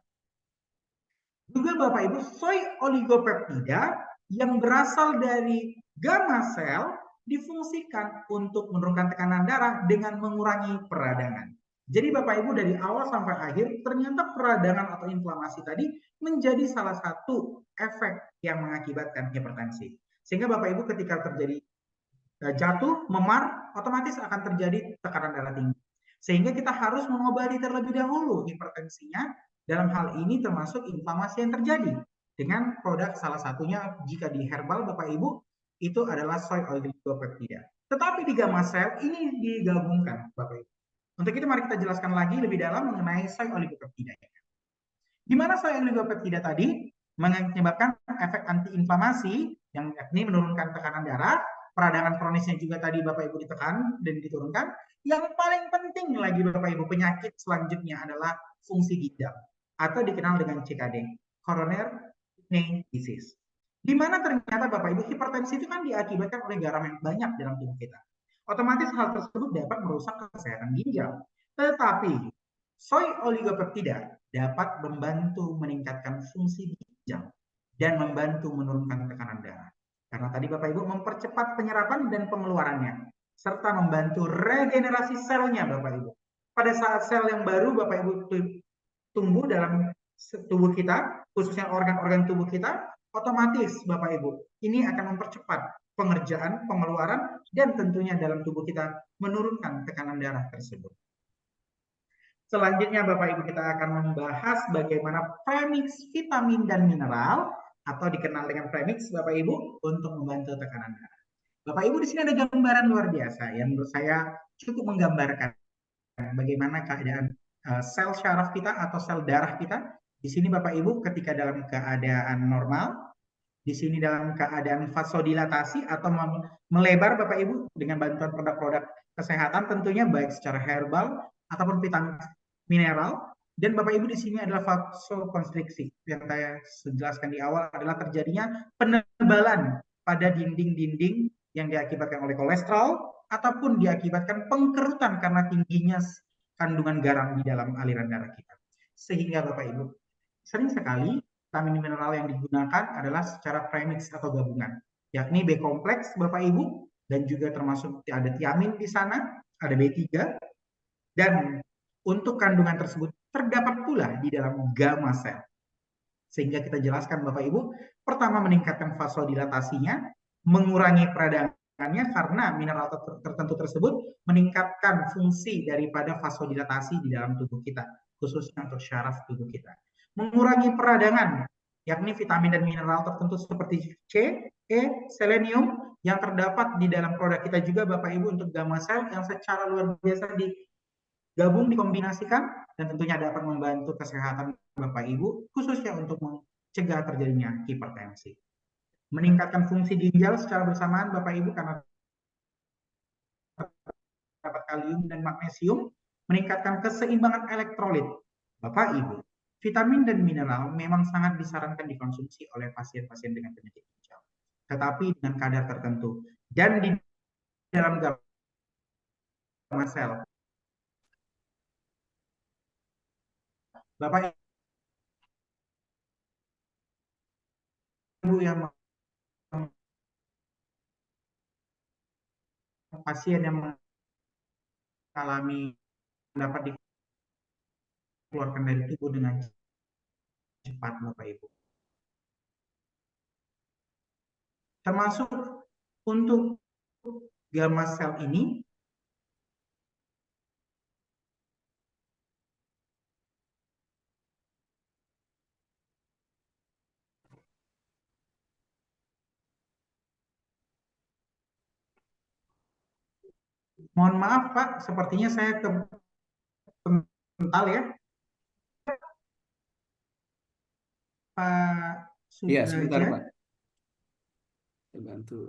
Juga Bapak Ibu, soy oligopeptida yang berasal dari gamma cell difungsikan untuk menurunkan tekanan darah dengan mengurangi peradangan. Jadi Bapak Ibu dari awal sampai akhir ternyata peradangan atau inflamasi tadi menjadi salah satu efek yang mengakibatkan hipertensi. Sehingga Bapak Ibu ketika terjadi jatuh, memar, otomatis akan terjadi tekanan darah tinggi. Sehingga kita harus mengobati terlebih dahulu hipertensinya. Dalam hal ini termasuk inflamasi yang terjadi dengan produk salah satunya jika di herbal Bapak Ibu itu adalah soy oligopeptida. Tetapi di gamma cell ini digabungkan Bapak Ibu. Untuk itu mari kita jelaskan lagi lebih dalam mengenai soy oligopeptida. Di mana soy oligopeptida tadi menyebabkan efek antiinflamasi yang yakni menurunkan tekanan darah, peradangan kronisnya juga tadi Bapak Ibu ditekan dan diturunkan. Yang paling penting lagi Bapak Ibu, penyakit selanjutnya adalah fungsi ginjal atau dikenal dengan CKD, coronary kidney disease. Di mana ternyata Bapak Ibu hipertensi itu kan diakibatkan oleh garam yang banyak dalam tubuh kita. Otomatis hal tersebut dapat merusak kesehatan ginjal. Tetapi soy oligopeptida dapat membantu meningkatkan fungsi ginjal dan membantu menurunkan tekanan darah. Karena tadi Bapak Ibu mempercepat penyerapan dan pengeluarannya, serta membantu regenerasi selnya Bapak Ibu. Pada saat sel yang baru Bapak Ibu tumbuh dalam tubuh kita, khususnya organ-organ tubuh kita, otomatis Bapak Ibu, ini akan mempercepat pengerjaan, pengeluaran, dan tentunya dalam tubuh kita menurunkan tekanan darah tersebut. Selanjutnya Bapak Ibu kita akan membahas bagaimana premix vitamin dan mineral atau dikenal dengan premix Bapak Ibu untuk membantu tekanan darah. Bapak Ibu di sini ada gambaran luar biasa yang menurut saya cukup menggambarkan bagaimana keadaan sel syaraf kita atau sel darah kita. Di sini Bapak Ibu ketika dalam keadaan normal, di sini dalam keadaan vasodilatasi atau melebar Bapak Ibu dengan bantuan produk-produk kesehatan tentunya baik secara herbal ataupun vitamin mineral. Dan Bapak Ibu di sini adalah vasokonstriksi. Yang saya jelaskan di awal adalah terjadinya penebalan pada dinding-dinding yang diakibatkan oleh kolesterol ataupun diakibatkan pengkerutan karena tingginya kandungan garam di dalam aliran darah kita. Sehingga Bapak Ibu, sering sekali vitamin mineral yang digunakan adalah secara premix atau gabungan, yakni B kompleks Bapak Ibu, dan juga termasuk ada tiamin di sana, ada B3, dan untuk kandungan tersebut terdapat pula di dalam gamma cell. Sehingga kita jelaskan Bapak Ibu, pertama meningkatkan vasodilatasinya, mengurangi peradangannya karena mineral tertentu tersebut meningkatkan fungsi daripada vasodilatasi di dalam tubuh kita, khususnya untuk syaraf tubuh kita. Mengurangi peradangan, yakni vitamin dan mineral tertentu seperti C, E, selenium yang terdapat di dalam produk kita juga Bapak Ibu untuk gamma cell yang secara luar biasa digabung, dikombinasikan, dan tentunya dapat membantu kesehatan Bapak Ibu, khususnya untuk mencegah terjadinya hipertensi. Meningkatkan fungsi ginjal secara bersamaan Bapak Ibu karena terdapat kalium dan magnesium, meningkatkan keseimbangan elektrolit. Bapak Ibu, vitamin dan mineral memang sangat disarankan dikonsumsi oleh pasien-pasien dengan penyakit ginjal, tetapi dengan kadar tertentu. Dan di dalam gamma sel, Bapak Ibu yang pasien yang mengalami dapat dikeluarkan dari tubuh dengan cepat Bapak Ibu. Termasuk untuk gamma sel ini mohon maaf Pak, sepertinya saya kental ya. Pak Iya, sebentar Sudrajat. Pak. Saya bantu.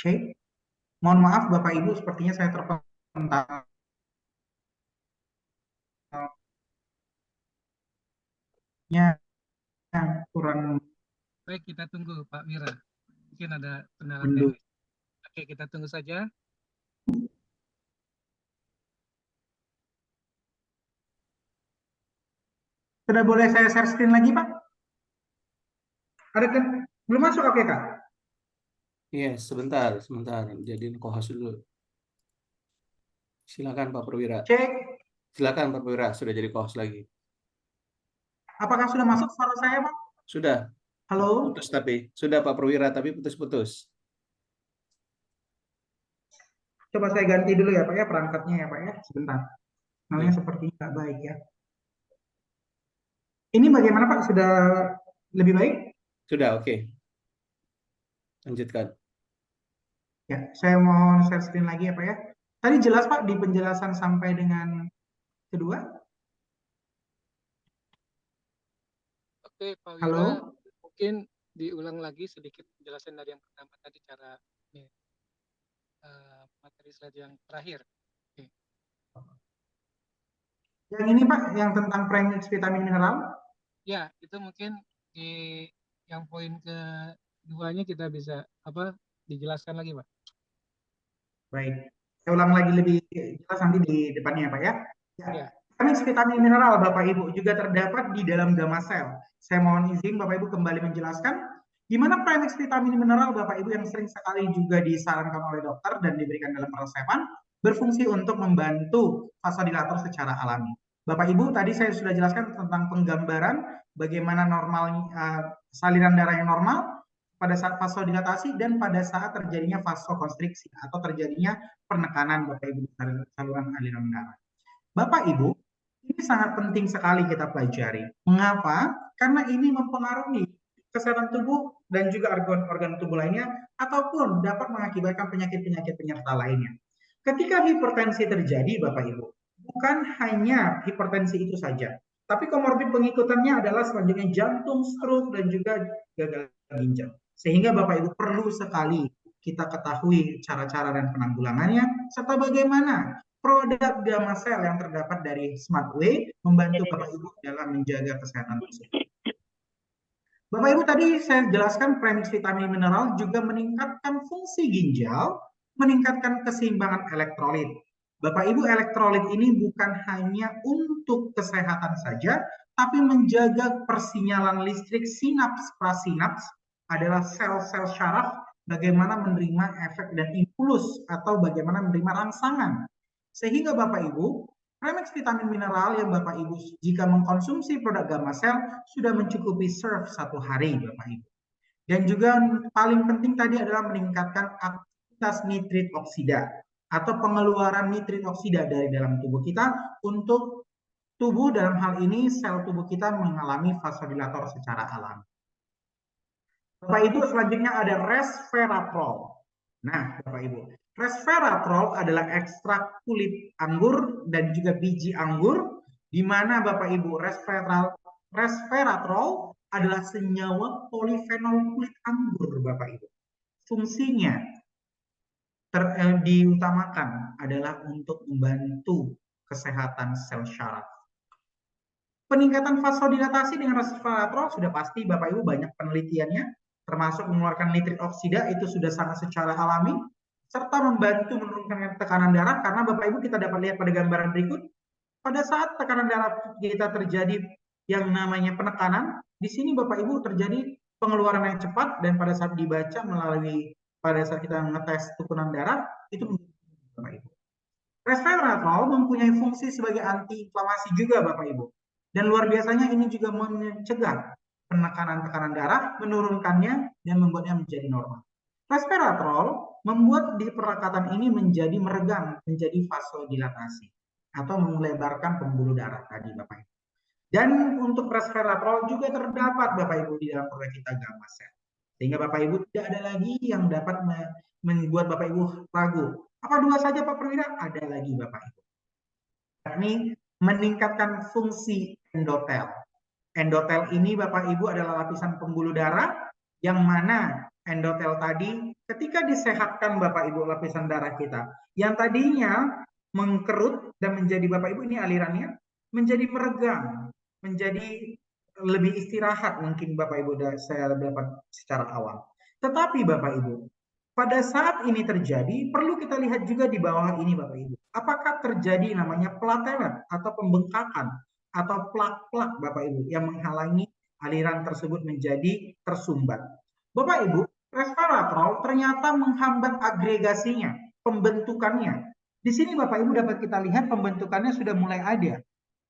Cek. Mohon maaf Bapak Ibu, sepertinya saya terpental. Kurang Baik, kita tunggu Pak Mira. Mungkin ada kendala mendukung. teknis. Oke, kita tunggu saja. Sudah boleh saya share screen lagi Pak? Ada kan? Belum masuk, oke Kak? Yes, sebentar. Jadiin co-host dulu. Silakan Pak Perwira. Cek, Silakan Pak Perwira, sudah jadi co-host lagi. apakah sudah masuk suara saya, Pak? Sudah. Halo? Putus tapi. Sudah Pak Perwira, tapi putus-putus. Coba saya ganti dulu ya Pak ya perangkatnya ya Pak ya. Sebentar. Namanya Baik. seperti nggak baik ya. Ini bagaimana Pak? Sudah lebih baik? Sudah, oke. Lanjutkan. Ya, saya mohon share screen lagi ya Pak ya. Tadi jelas Pak di penjelasan sampai dengan kedua? Oke, Pak Halo? Wira, mungkin diulang lagi sedikit penjelasan dari yang pertama tadi cara materi slide yang terakhir. Oke. Yang ini Pak, yang tentang premix vitamin mineral? Ya, itu mungkin di yang poin keduanya kita bisa dijelaskan lagi, Pak. Baik. Saya ulang lagi lebih jelas nanti di depannya ya Pak ya. Ya. Premix vitamin mineral Bapak Ibu juga terdapat di dalam gamma sel. Saya mohon izin Bapak Ibu kembali menjelaskan di mana premix vitamin mineral Bapak Ibu yang sering sekali juga disarankan oleh dokter dan diberikan dalam resepan berfungsi untuk membantu vasodilator secara alami. Bapak Ibu tadi saya sudah jelaskan tentang penggambaran bagaimana normal saliran darah yang normal pada saat vasodilatasi dan pada saat terjadinya vasokonstriksi atau terjadinya penekanan Bapak Ibu di saluran aliran darah. Bapak Ibu, ini sangat penting sekali kita pelajari. Mengapa? Karena ini mempengaruhi kesehatan tubuh dan juga organ tubuh lainnya ataupun dapat mengakibatkan penyakit-penyakit penyerta lainnya. Ketika hipertensi terjadi, Bapak Ibu, bukan hanya hipertensi itu saja, tapi komorbid pengikutannya adalah selanjutnya jantung, stroke, dan juga gagal ginjal. Sehingga Bapak Ibu perlu sekali kita ketahui cara-cara dan penanggulangannya, serta bagaimana produk gamma sel yang terdapat dari SmartWay membantu Bapak Ibu dalam menjaga kesehatan tersebut. Bapak Ibu tadi saya jelaskan premix vitamin mineral juga meningkatkan fungsi ginjal, meningkatkan keseimbangan elektrolit. Bapak Ibu, elektrolit ini bukan hanya untuk kesehatan saja, tapi menjaga persinyalan listrik sinaps prasinaps adalah sel-sel syaraf bagaimana menerima efek dan impuls atau bagaimana menerima rangsangan. Sehingga Bapak Ibu, premix vitamin mineral yang Bapak Ibu jika mengkonsumsi produk gamma sel sudah mencukupi serve satu hari Bapak Ibu. Dan juga paling penting tadi adalah meningkatkan aktivitas nitrit oksida atau pengeluaran nitrit oksida dari dalam tubuh kita untuk tubuh dalam hal ini sel tubuh kita mengalami vasodilator secara alami. Bapak Ibu selanjutnya ada resveratrol. Nah Bapak Ibu, resveratrol adalah ekstrak kulit anggur dan juga biji anggur, di mana Bapak Ibu resveratrol adalah senyawa polifenol kulit anggur Bapak Ibu. Fungsinya diutamakan adalah untuk membantu kesehatan sel syaraf. Peningkatan vasodilatasi dengan resveratrol sudah pasti Bapak Ibu banyak penelitiannya, termasuk mengeluarkan nitrit oksida itu sudah sangat secara alami, serta membantu menurunkan tekanan darah karena Bapak Ibu kita dapat lihat pada gambaran berikut, pada saat tekanan darah kita terjadi yang namanya penekanan, di sini Bapak Ibu terjadi pengeluaran yang cepat dan pada saat dibaca melalui pada saat kita ngetes tekanan darah itu Bapak Ibu. Resveratrol mempunyai fungsi sebagai antiinflamasi juga Bapak Ibu. Dan luar biasanya ini juga mencegah penekanan tekanan darah, menurunkannya dan membuatnya menjadi normal. Resveratrol membuat di perekatan ini menjadi meregang, menjadi vasodilatasi atau melebarkan pembuluh darah tadi Bapak Ibu. Dan untuk resveratrol juga terdapat Bapak Ibu di dalam produk kita gamma sel. Sehingga Bapak Ibu tidak ada lagi yang dapat membuat Bapak Ibu ragu. Apa dua saja Pak Perwira? Ada lagi Bapak Ibu. Ini meningkatkan fungsi endotel. Endotel ini Bapak Ibu adalah lapisan pembuluh darah yang mana endotel tadi ketika disehatkan Bapak Ibu lapisan darah kita yang tadinya mengkerut dan menjadi Bapak Ibu ini alirannya menjadi meregang, menjadi lebih istirahat mungkin Bapak Ibu saya dapat secara awal. Tetapi Bapak Ibu, pada saat ini terjadi, perlu kita lihat juga di bawah ini Bapak Ibu. Apakah terjadi namanya platelet atau pembengkakan atau plak-plak Bapak Ibu yang menghalangi aliran tersebut menjadi tersumbat. Bapak Ibu, resveratrol ternyata menghambat agregasinya, pembentukannya. Di sini Bapak Ibu dapat kita lihat pembentukannya sudah mulai ada.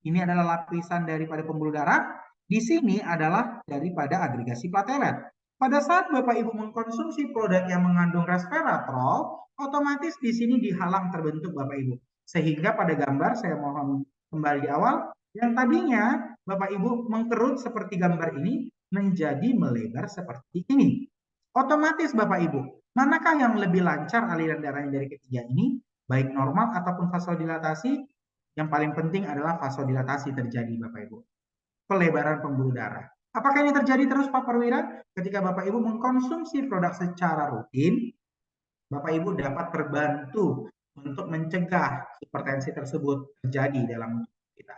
Ini adalah lapisan daripada pembuluh darah. Di sini adalah daripada agregasi platelet. Pada saat Bapak Ibu mengkonsumsi produk yang mengandung resveratrol, otomatis di sini dihalang terbentuk Bapak Ibu. Sehingga pada gambar, saya mohon kembali di awal, yang tadinya Bapak Ibu mengkerut seperti gambar ini, menjadi melebar seperti ini. Otomatis Bapak Ibu, manakah yang lebih lancar aliran darahnya dari ketiga ini, baik normal ataupun vasodilatasi? Yang paling penting adalah vasodilatasi terjadi Bapak Ibu. Pelebaran pembuluh darah. Apakah ini terjadi terus Pak Perwira? Ketika Bapak Ibu mengkonsumsi produk secara rutin, Bapak Ibu dapat terbantu untuk mencegah hipertensi tersebut terjadi dalam tubuh kita.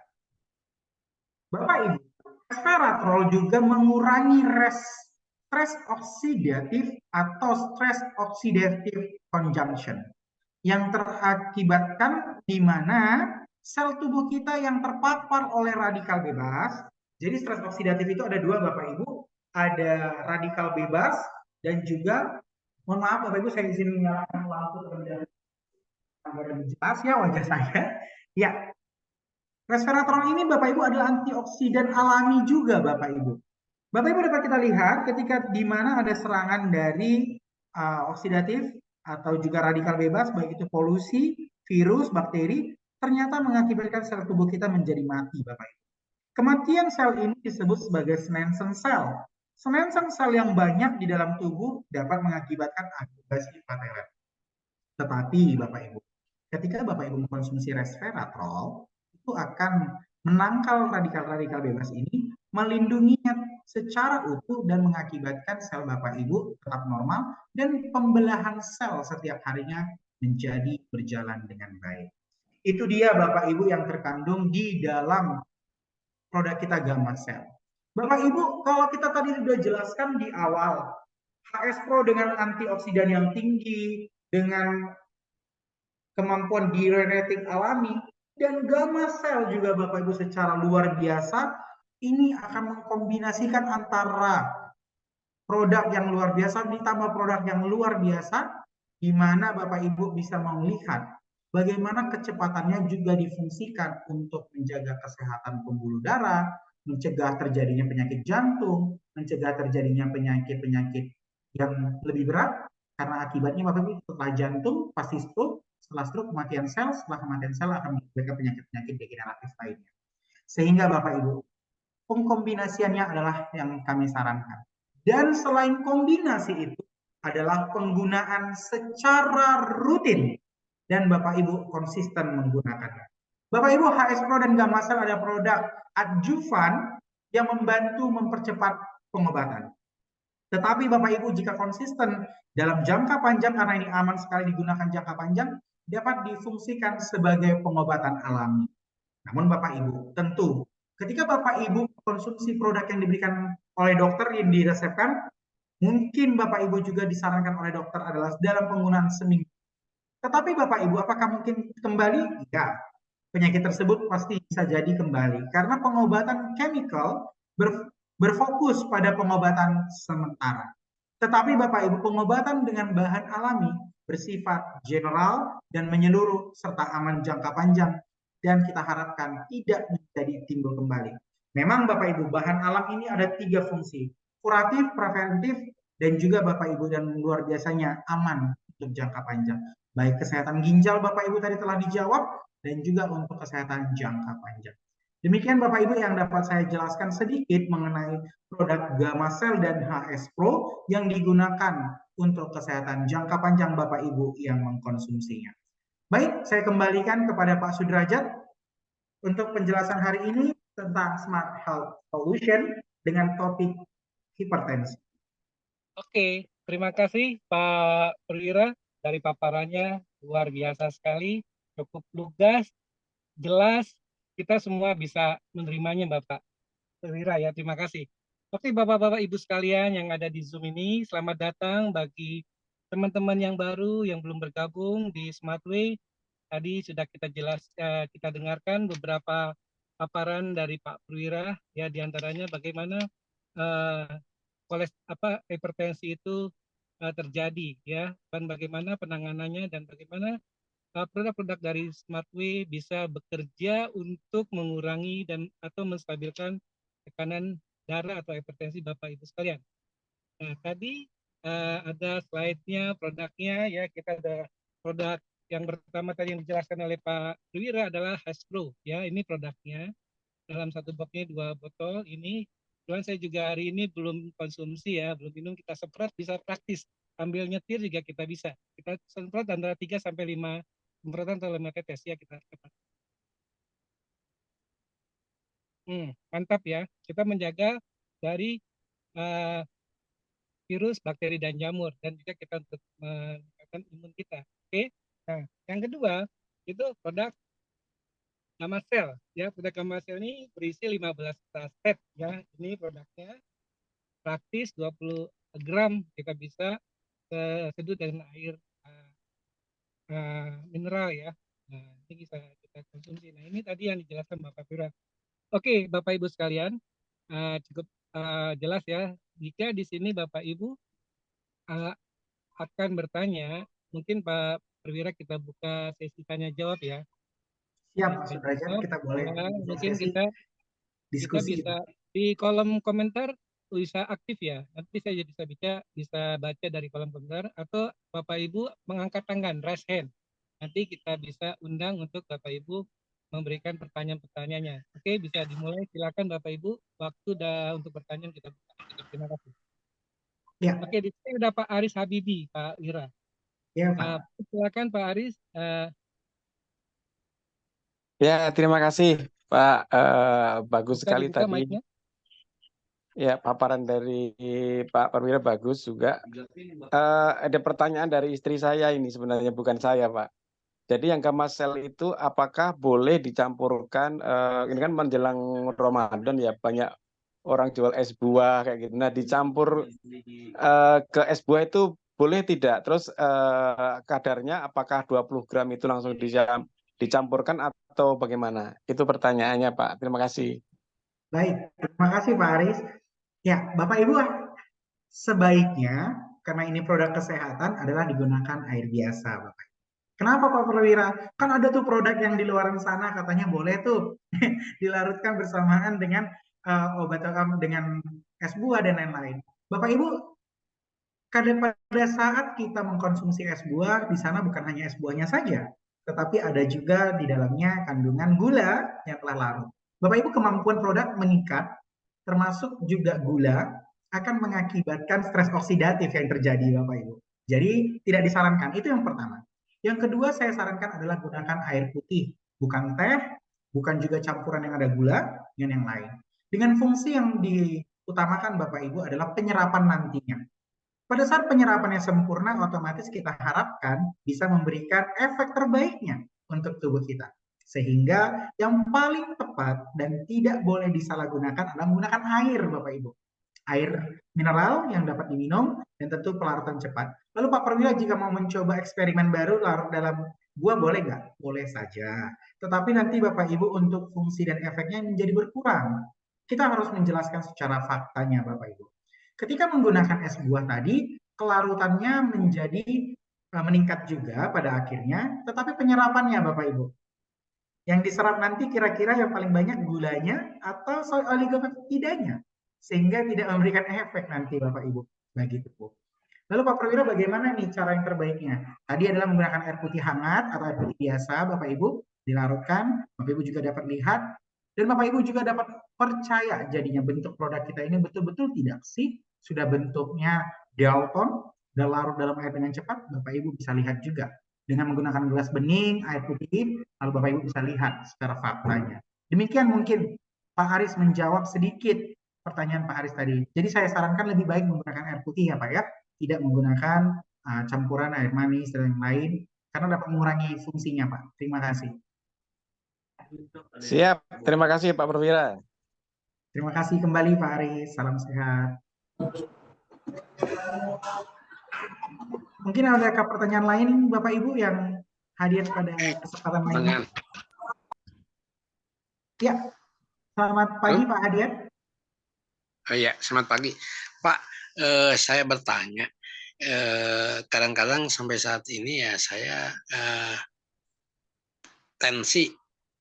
Bapak Ibu, resveratrol juga mengurangi stress oksidatif atau stress oxidative conjunction yang terakibatkan di mana sel tubuh kita yang terpapar oleh radikal bebas. Jadi stres oksidatif itu ada dua Bapak Ibu, ada radikal bebas dan juga, mohon maaf Bapak Ibu, saya izin menyalakan lampu terlebih agar lebih jelas ya wajah saya. Ya, resveratrol ini Bapak Ibu adalah antioksidan alami juga Bapak Ibu. Bapak Ibu dapat kita lihat ketika di mana ada serangan dari oksidatif atau juga radikal bebas, baik itu polusi, virus, bakteri, ternyata mengakibatkan sel tubuh kita menjadi mati Bapak Ibu. Kematian sel ini disebut sebagai senescent cell. Senescent cell yang banyak di dalam tubuh dapat mengakibatkan agregasi platelet. Tetapi Bapak Ibu, ketika Bapak Ibu mengkonsumsi resveratrol, itu akan menangkal radikal-radikal bebas ini, melindunginya secara utuh dan mengakibatkan sel Bapak Ibu tetap normal dan pembelahan sel setiap harinya menjadi berjalan dengan baik. Itu dia Bapak Ibu yang terkandung di dalam produk kita Gamma Cell. Bapak Ibu, kalau kita tadi sudah jelaskan di awal, HS Pro dengan antioksidan yang tinggi, dengan kemampuan diuretik alami, dan Gamma Cell juga Bapak Ibu secara luar biasa, ini akan mengkombinasikan antara produk yang luar biasa ditambah produk yang luar biasa, di mana Bapak Ibu bisa melihat bagaimana kecepatannya juga difungsikan untuk menjaga kesehatan pembuluh darah, mencegah terjadinya penyakit jantung, mencegah terjadinya penyakit-penyakit yang lebih berat, karena akibatnya Bapak Ibu setelah jantung pasti stroke, setelah stroke kematian sel, setelah kematian sel akan menyebabkan penyakit-penyakit degeneratif lainnya. Sehingga Bapak Ibu, pengkombinasiannya adalah yang kami sarankan. Dan selain kombinasi itu adalah penggunaan secara rutin dan Bapak Ibu konsisten menggunakannya. Bapak Ibu, HS Pro dan Gamma Cell ada produk adjuvan yang membantu mempercepat pengobatan. Tetapi Bapak Ibu jika konsisten dalam jangka panjang, karena ini aman sekali digunakan jangka panjang, dapat difungsikan sebagai pengobatan alami. Namun Bapak Ibu, tentu ketika Bapak Ibu konsumsi produk yang diberikan oleh dokter yang diresepkan, mungkin Bapak Ibu juga disarankan oleh dokter adalah dalam penggunaan seminggu. Tetapi Bapak Ibu, apakah mungkin kembali? Ya, penyakit tersebut pasti bisa jadi kembali. Karena pengobatan chemical berfokus pada pengobatan sementara. Tetapi Bapak Ibu, pengobatan dengan bahan alami bersifat general dan menyeluruh serta aman jangka panjang dan kita harapkan tidak menjadi timbul kembali. Memang Bapak Ibu, bahan alam ini ada 3 fungsi, kuratif, preventif, dan juga Bapak Ibu dan luar biasanya aman untuk jangka panjang. Baik kesehatan ginjal Bapak Ibu tadi telah dijawab, dan juga untuk kesehatan jangka panjang. Demikian Bapak Ibu yang dapat saya jelaskan sedikit mengenai produk Gamma Cell dan HS Pro yang digunakan untuk kesehatan jangka panjang Bapak Ibu yang mengkonsumsinya. Baik, saya kembalikan kepada Pak Sudrajat untuk penjelasan hari ini tentang Smart Health Solution dengan topik hipertensi. Oke, terima kasih Pak Perwira dari paparannya, luar biasa sekali, cukup lugas, jelas, kita semua bisa menerimanya Bapak Perwira ya, terima kasih. Oke Bapak-Bapak Ibu sekalian yang ada di Zoom ini, selamat datang bagi teman-teman yang baru yang belum bergabung di Smartway. Tadi sudah kita dengarkan beberapa paparan dari Pak Perwira, ya diantaranya bagaimana hipertensi itu terjadi ya, dan bagaimana penanganannya dan bagaimana produk-produk dari Smartway bisa bekerja untuk mengurangi dan atau menstabilkan tekanan darah atau hipertensi Bapak Ibu sekalian. Nah, tadi ada slide-nya, produknya ya, kita ada produk yang pertama tadi yang dijelaskan oleh Pak Wira adalah Hasbro ya, ini produknya. Dalam satu boxnya 2 botol ini. Kebetulan saya juga hari ini belum konsumsi ya, belum minum, kita semprot bisa praktis. Sambil nyetir juga kita bisa. Kita semprot antara 3 sampai 5 semprotan atau 5 tetes ya kita. Mantap ya. Kita menjaga dari virus, bakteri dan jamur dan juga kita untuk meningkatkan imun kita. Oke. Nah, yang kedua itu produk Gamasel ya, produk Gamasel ini berisi 15 saset ya. Ini produknya praktis 20 gram kita bisa seduh dengan air mineral ya. Nah, ini bisa kita konsumsi. Nah, ini tadi yang dijelaskan Bapak Pira. Oke, Bapak Ibu sekalian, cukup jelas ya. Jika di sini Bapak Ibu akan bertanya, mungkin Pak Perwira kita buka sesi tanya jawab ya. Siap, Pak Sudrajat, kita boleh Ya, mungkin sesi kita diskusi. bisa di kolom komentar bisa aktif ya. Nanti saya bisa baca dari kolom komentar atau Bapak Ibu mengangkat tangan, raise hand. Nanti kita bisa undang untuk Bapak Ibu memberikan pertanyaan-pertanyaannya. Oke, bisa dimulai. Silakan Bapak Ibu. Waktu untuk pertanyaan kita buka. Terima kasih. Ya. Oke, di sini ada Pak Aris Habibi, Pak Wira. Ya, Pak. Silakan Pak Aris. Ya, terima kasih Pak. Bagus sekali tadi. Mic-nya. Ya, paparan dari Pak Perwira bagus juga. Ada pertanyaan dari istri saya ini sebenarnya, bukan saya, Pak. Jadi yang Gamasel itu apakah boleh dicampurkan, ini kan menjelang Ramadan ya, banyak orang jual es buah kayak gitu. Nah, dicampur ke es buah itu boleh tidak? Terus kadarnya apakah 20 gram itu langsung dicampurkan atau bagaimana? Itu pertanyaannya, Pak. Terima kasih. Baik, terima kasih Pak Aris. Ya, Bapak Ibu, sebaiknya karena ini produk kesehatan adalah digunakan air biasa, Bapak. Kenapa Pak Perwira? Kan ada tuh produk yang di luar sana katanya boleh tuh dilarutkan bersamaan dengan obat dengan es buah dan lain-lain. Bapak Ibu, pada saat kita mengkonsumsi es buah, di sana bukan hanya es buahnya saja, tetapi ada juga di dalamnya kandungan gula yang telah larut. Bapak Ibu, kemampuan produk meningkat, termasuk juga gula, akan mengakibatkan stres oksidatif yang terjadi, Bapak Ibu. Jadi tidak disarankan, itu yang pertama. Yang kedua saya sarankan adalah gunakan air putih, bukan teh, bukan juga campuran yang ada gula, dengan yang lain. Dengan fungsi yang diutamakan Bapak Ibu adalah penyerapan nantinya. Pada saat penyerapannya sempurna, otomatis kita harapkan bisa memberikan efek terbaiknya untuk tubuh kita. Sehingga yang paling tepat dan tidak boleh disalahgunakan adalah menggunakan air, Bapak Ibu. Air mineral yang dapat diminum dan tentu pelarutan cepat. Lalu Pak Perwira jika mau mencoba eksperimen baru larut dalam buah boleh nggak? Boleh saja. Tetapi nanti Bapak Ibu untuk fungsi dan efeknya menjadi berkurang. Kita harus menjelaskan secara faktanya Bapak Ibu. Ketika menggunakan es buah tadi, kelarutannya menjadi meningkat juga pada akhirnya, tetapi penyerapannya Bapak Ibu. Yang diserap nanti kira-kira yang paling banyak gulanya atau soy oligopeptidanya, sehingga tidak memberikan efek nanti Bapak Ibu. Begitu Bu. Lalu Pak Perwira bagaimana nih cara yang terbaiknya? Tadi adalah menggunakan air putih hangat atau air putih biasa Bapak Ibu, dilarutkan, Bapak Ibu juga dapat lihat, dan Bapak Ibu juga dapat percaya jadinya bentuk produk kita ini betul-betul tidak sih sudah bentuknya Dalton dan larut dalam air dengan cepat, Bapak Ibu bisa lihat juga. Dengan menggunakan gelas bening, air putih, lalu Bapak Ibu bisa lihat secara faktanya. Demikian mungkin Pak Haris menjawab sedikit pertanyaan Pak Haris tadi. Jadi saya sarankan lebih baik menggunakan air putih ya Pak ya, tidak menggunakan campuran air manis dan yang lain, karena dapat mengurangi fungsinya Pak. Terima kasih. Siap, terima kasih Pak Perwira. Terima kasih kembali Pak Aris, salam sehat. Mungkin ada pertanyaan lain Bapak Ibu yang hadir pada kesempatan lain. Ya, selamat pagi Pak Hadiat. Ya, selamat pagi Pak. Saya bertanya, kadang-kadang sampai saat ini ya saya tensi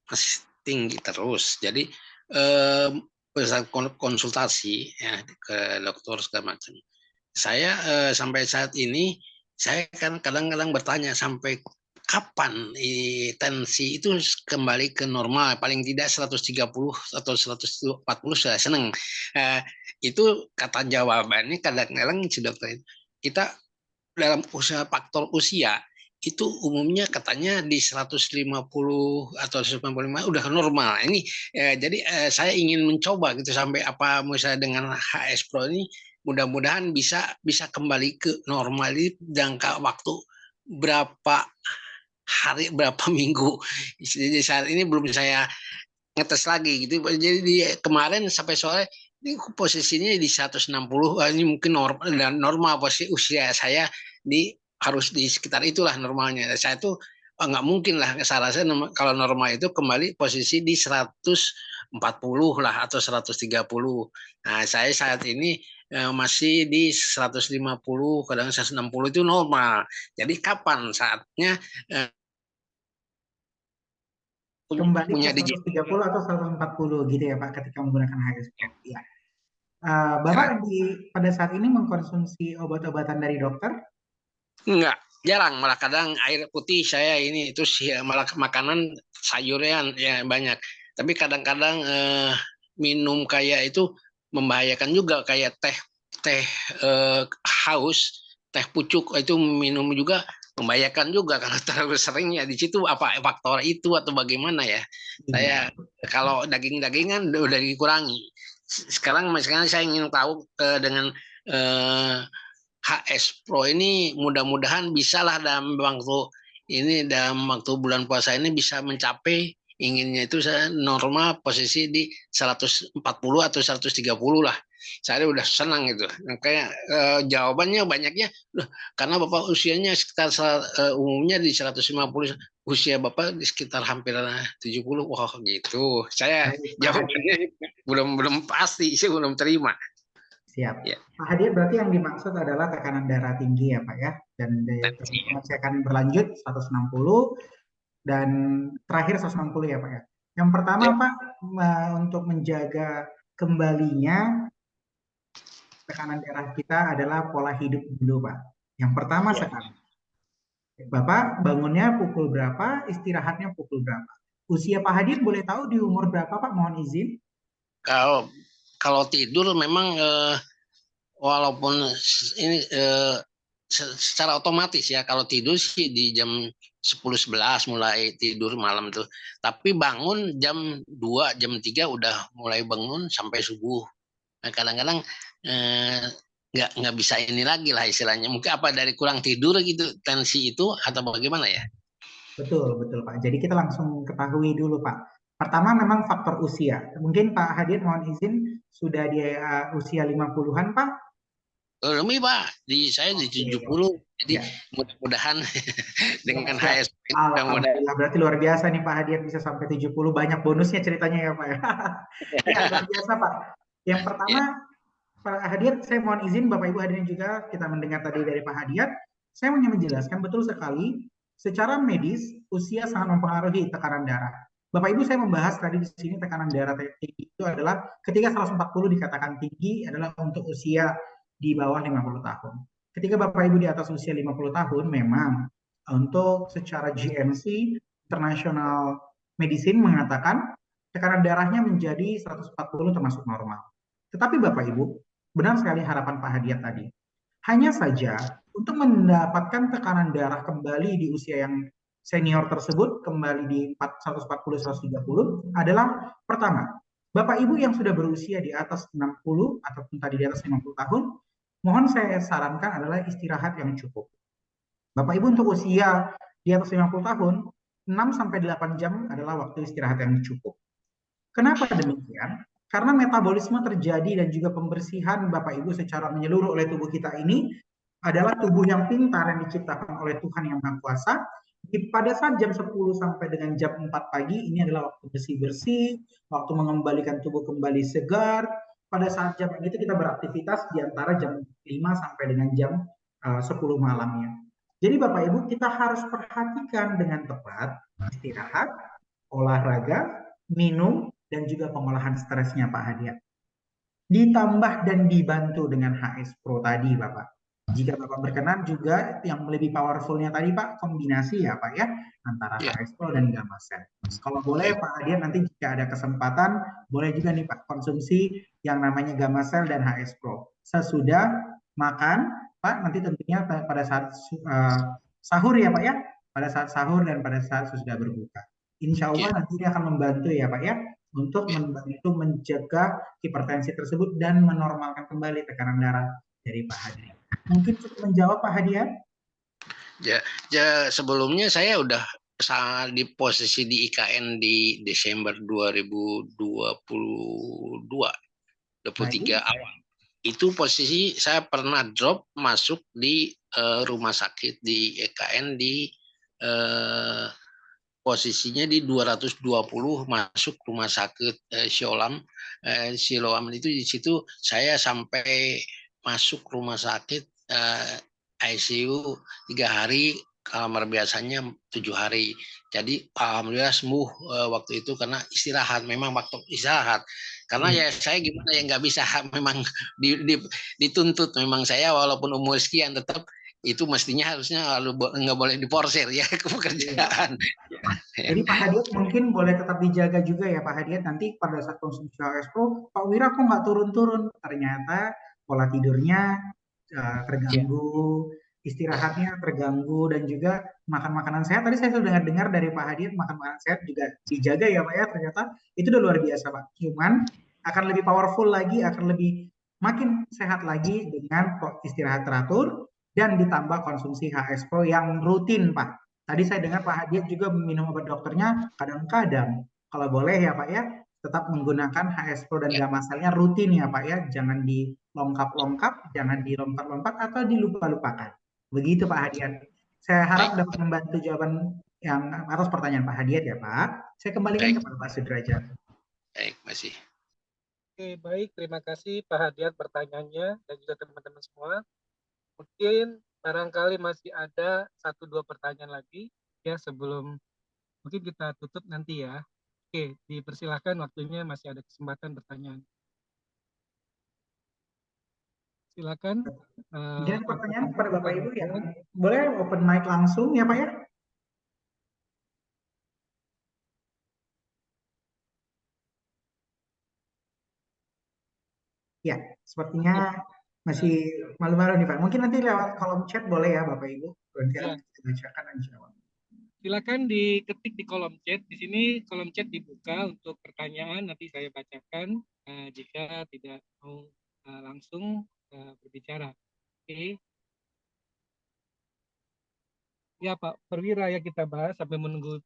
masih tinggi terus. Jadi berdasarkan konsultasi ya ke dokter segala macam. Saya sampai saat ini saya kan kadang-kadang bertanya sampai kapan tensi itu kembali ke normal, paling tidak 130 atau 140 sudah senang. Itu kata jawabannya kadang-kadang sudah kita dalam faktor usia itu umumnya katanya di 150 atau 155 udah normal. Ini jadi saya ingin mencoba gitu sampai apa misalnya dengan HS Pro ini mudah-mudahan bisa kembali ke normal di jangka waktu berapa hari, berapa minggu. Jadi saat ini belum saya ngetes lagi gitu. Jadi kemarin sampai sore ini posisinya di 160, ini mungkin normal, dan normal posisi usia saya harus di sekitar itulah normalnya. Saya tuh nggak mungkin lah, saya rasa kalau normal itu kembali posisi di 140 lah atau 130. Nah, saya saat ini masih di 150, kadang 160 itu normal. Jadi kapan saatnya Kembali punya ke 130 atau 140 gitu ya Pak ketika menggunakan HS Pro. Ya. Bapak pada saat ini mengkonsumsi obat-obatan dari dokter? Enggak, jarang, malah kadang air putih saya ini itu sih malah makanan sayuran ya banyak. Tapi kadang-kadang minum kayak itu membahayakan juga, kayak teh haus, teh pucuk itu minum juga membahayakan juga kalau terlalu sering ya. Di situ apa faktor itu atau bagaimana ya? Saya kalau daging-dagingan udah dikurangi. Sekarang saya ingin tahu dengan HS Pro ini mudah-mudahan bisalah dalam waktu bulan puasa ini bisa mencapai inginnya itu saya normal posisi di 140 atau 130 lah. Saya udah senang itu. Kayak jawabannya banyaknya karena Bapak usianya sekitar umumnya di 150, usia Bapak di sekitar hampir 70. Wah, gitu. Saya jawabannya belum pasti, saya belum terima. Siap. Ya. Pak Hadir, berarti yang dimaksud adalah tekanan darah tinggi ya Pak ya. Dan saya akan berlanjut 160 dan terakhir 160 ya Pak ya. Yang pertama ya. Pak, untuk menjaga kembalinya tekanan darah kita adalah pola hidup dulu Pak. Yang pertama sekali. Bapak bangunnya pukul berapa, istirahatnya pukul berapa? Usia Pak Hadir boleh tahu di umur berapa Pak? Mohon izin. Kalau tidur memang walaupun ini secara otomatis ya, kalau tidur sih di jam 10-11 mulai tidur malam tuh. Tapi bangun jam 2, jam 3 udah mulai bangun sampai subuh. Nah, kadang-kadang nggak bisa ini lagi lah istilahnya. Mungkin apa dari kurang tidur gitu tensi itu atau bagaimana ya? Betul Pak. Jadi kita langsung ketahui dulu Pak. Pertama memang faktor usia. Mungkin Pak Hadir mohon izin sudah di usia 50-an Pak? Lebih Pak, saya di 70. Jadi mudah-mudahan dengan HS Alhamdulillah, berarti luar biasa nih Pak Hadir bisa sampai 70, banyak bonusnya ceritanya ya Pak. Ya, luar biasa Pak. Yang pertama Pak Hadir, saya mohon izin Bapak Ibu hadirin juga kita mendengar tadi dari Pak Hadir. Saya mau menjelaskan betul sekali. Secara medis, usia sangat mempengaruhi tekanan darah. Bapak Ibu, saya membahas tadi di sini tekanan darah tinggi itu adalah ketika 140 dikatakan tinggi adalah untuk usia di bawah 50 tahun. Ketika Bapak Ibu di atas usia 50 tahun, memang untuk secara GMC, International Medicine mengatakan tekanan darahnya menjadi 140 termasuk normal. Tetapi Bapak Ibu, benar sekali harapan Pak Hadiat tadi. Hanya saja untuk mendapatkan tekanan darah kembali di usia yang senior tersebut, kembali di 140-130 adalah pertama, Bapak Ibu yang sudah berusia di atas 60 ataupun tadi di atas 50 tahun, mohon saya sarankan adalah istirahat yang cukup. Bapak Ibu untuk usia di atas 50 tahun, 6-8 jam adalah waktu istirahat yang cukup. Kenapa demikian? Karena metabolisme terjadi dan juga pembersihan Bapak Ibu secara menyeluruh oleh tubuh kita ini adalah tubuh yang pintar yang diciptakan oleh Tuhan Yang Maha Kuasa. Pada saat jam 10 sampai dengan jam 4 pagi ini adalah waktu bersih-bersih, waktu mengembalikan tubuh kembali segar. Pada saat jam itu kita beraktivitas di antara jam 5 sampai dengan jam 10 malamnya. Jadi Bapak Ibu kita harus perhatikan dengan tepat istirahat, olahraga, minum, dan juga pengolahan stresnya Pak Hadiat. Ditambah dan dibantu dengan HS Pro tadi Bapak. Jika Bapak berkenan juga yang lebih powerfulnya tadi Pak, kombinasi ya Pak ya, antara HS Pro dan Gamma Cell. Kalau boleh Pak Hadiat nanti jika ada kesempatan, boleh juga nih Pak konsumsi yang namanya Gamma Cell dan HS Pro. Sesudah makan, Pak nanti tentunya pada saat sahur ya Pak ya, pada saat sahur dan pada saat sudah berbuka. Insya Allah nanti ini akan membantu ya Pak ya, untuk membantu mencegah hipertensi tersebut dan menormalkan kembali tekanan darah dari Pak Hadian. Mungkin cukup menjawab Pak Hadian? Ya, sebelumnya saya udah di posisi di IKN di Desember 2023 awal. Itu posisi saya pernah drop masuk di rumah sakit di IKN di posisinya di 220 masuk rumah sakit Siloam. Siloam itu di situ saya sampai masuk rumah sakit ICU 3 hari, kamar biasanya 7 hari. Jadi alhamdulillah sembuh waktu itu karena istirahat, memang waktu istirahat. Karena ya saya gimana ya nggak bisa memang dituntut, memang saya walaupun umur sekian tetap itu mestinya harusnya nggak boleh diporsir ya ke pekerjaan. Jadi Pak Hadiat mungkin boleh tetap dijaga juga ya Pak Hadiat, nanti pada saat konsumsi HS Pro, Pak Wira kok nggak turun-turun? Ternyata pola tidurnya terganggu, istirahatnya terganggu, dan juga makan makanan sehat. Tadi saya sudah dengar dari Pak Hadiat makan makanan sehat juga dijaga ya Pak ya, ternyata itu udah luar biasa Pak. Cuman akan lebih powerful lagi, akan lebih makin sehat lagi dengan istirahat teratur dan ditambah konsumsi HS Pro yang rutin Pak. Tadi saya dengar Pak Hadiat juga minum obat dokternya kadang-kadang. Kalau boleh ya Pak ya, tetap menggunakan HS Pro dan Gamma Cell-nya rutin ya Pak ya. Jangan dilongkap-longkap, jangan dilompat-lompat atau dilupa-lupakan. Begitu Pak Hadiat. Saya harap dapat membantu jawaban yang atas pertanyaan Pak Hadiat ya Pak. Saya kembalikan kepada Pak Sudrajat. Baik, masih. Oke, baik. Terima kasih Pak Hadiat pertanyaannya dan juga teman-teman semua. Mungkin barangkali masih ada 1-2 pertanyaan lagi ya sebelum mungkin kita tutup nanti ya. Oke, dipersilahkan waktunya, masih ada kesempatan pertanyaan. Silakan. Mungkin pertanyaan kepada Bapak Ibu ya. Boleh open mic langsung ya Pak ya? Ya, sepertinya masih malu-malu nih Pak. Mungkin nanti lewat kolom chat boleh ya Bapak Ibu. Nanti akan kita bacakan insya Allah. Silakan diketik di kolom chat. Di sini kolom chat dibuka untuk pertanyaan, nanti saya bacakan jika tidak mau langsung berbicara. Oke. Ya Pak Perwira, ya kita bahas sampai menunggu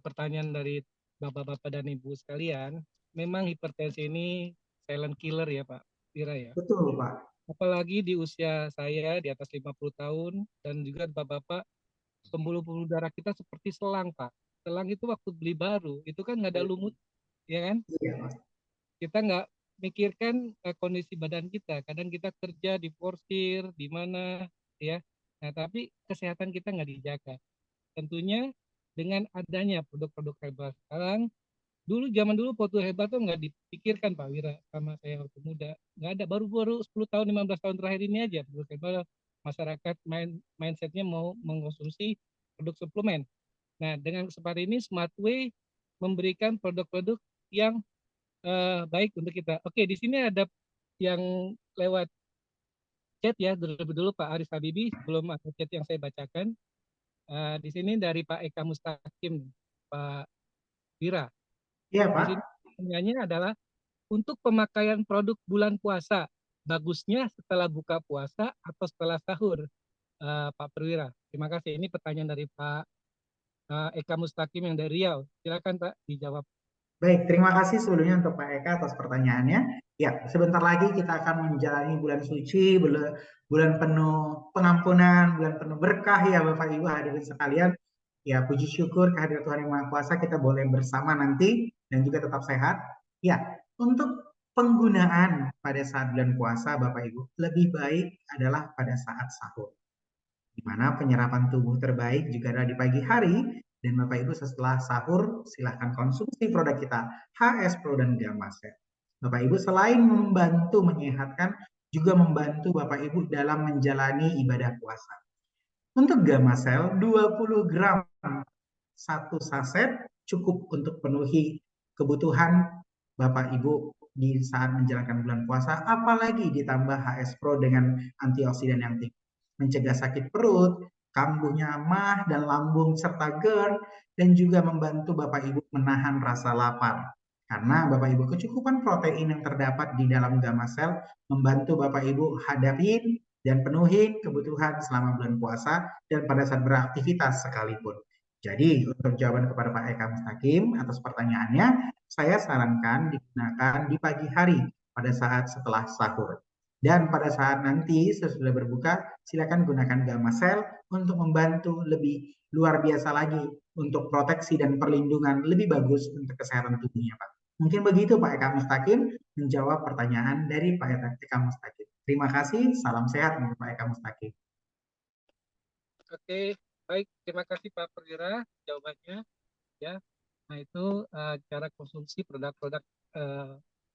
pertanyaan dari Bapak-Bapak dan Ibu sekalian. Memang hipertensi ini silent killer ya Pak Perwira ya. Betul Pak. Apalagi di usia saya di atas 50 tahun dan juga Bapak-Bapak, pembuluh-pembuluh darah kita seperti selang Pak. Selang itu waktu beli baru, itu kan nggak ada lumut, ya kan? Iya. Kita nggak mikirkan kondisi badan kita. Kadang kita kerja di forsir, di mana, ya. Nah, tapi kesehatan kita nggak dijaga. Tentunya dengan adanya produk-produk herbal sekarang, zaman dulu produk herbal tuh nggak dipikirkan Pak Wira sama saya waktu muda. Nggak ada, baru 10 tahun, 15 tahun terakhir ini aja produk herbal masyarakat mindsetnya mau mengkonsumsi produk suplemen. Nah, dengan kesempatan ini Smartway memberikan produk-produk yang baik untuk kita. Oke, di sini ada yang lewat chat ya, dulu Pak Aris Habibi, sebelum ada chat yang saya bacakan. Di sini dari Pak Eka Mustaqim, Pak Wira. Iya Pak. Di sini pertanyaannya adalah untuk pemakaian produk bulan puasa, bagusnya setelah buka puasa atau setelah sahur, Pak Perwira? Terima kasih. Ini pertanyaan dari Pak Eka Mustaqim yang dari Riau. Silakan Pak dijawab. Baik, terima kasih sebelumnya untuk Pak Eka atas pertanyaannya. Ya, sebentar lagi kita akan menjalani bulan suci, bulan penuh pengampunan, bulan penuh berkah ya Bapak Ibu hadirin sekalian. Ya, puji syukur kehadirat Tuhan Yang Maha Kuasa kita boleh bersama nanti dan juga tetap sehat. Ya, untuk penggunaan pada saat bulan puasa Bapak Ibu lebih baik adalah pada saat sahur, di mana penyerapan tubuh terbaik juga adalah di pagi hari. Dan Bapak Ibu setelah sahur silahkan konsumsi produk kita HS Pro dan Gamasel. Bapak Ibu selain membantu menyehatkan, juga membantu Bapak Ibu dalam menjalani ibadah puasa. Untuk Gamasel 20 gram satu saset cukup untuk penuhi kebutuhan Bapak Ibu di saat menjalankan bulan puasa, apalagi ditambah HS Pro dengan antioksidan yang tinggi, mencegah sakit perut, kambuhnya mah dan lambung serta GERD, dan juga membantu Bapak Ibu menahan rasa lapar. Karena Bapak Ibu kecukupan protein yang terdapat di dalam Gamasel membantu Bapak Ibu hadapi dan penuhi kebutuhan selama bulan puasa dan pada saat beraktivitas sekalipun. Jadi untuk jawaban kepada Pak Eka Mustaqim atas pertanyaannya, saya sarankan digunakan di pagi hari pada saat setelah sahur. Dan pada saat nanti sesudah berbuka, silakan gunakan Gamasel untuk membantu lebih luar biasa lagi untuk proteksi dan perlindungan lebih bagus untuk kesehatan tubuhnya, Pak. Mungkin begitu Pak Eka Mustaqim menjawab pertanyaan dari Pak Eka Mustaqim. Terima kasih, salam sehat untuk Pak Eka Mustaqim. Oke, baik. Terima kasih Pak Perwira jawabannya. Ya, nah itu cara konsumsi produk-produk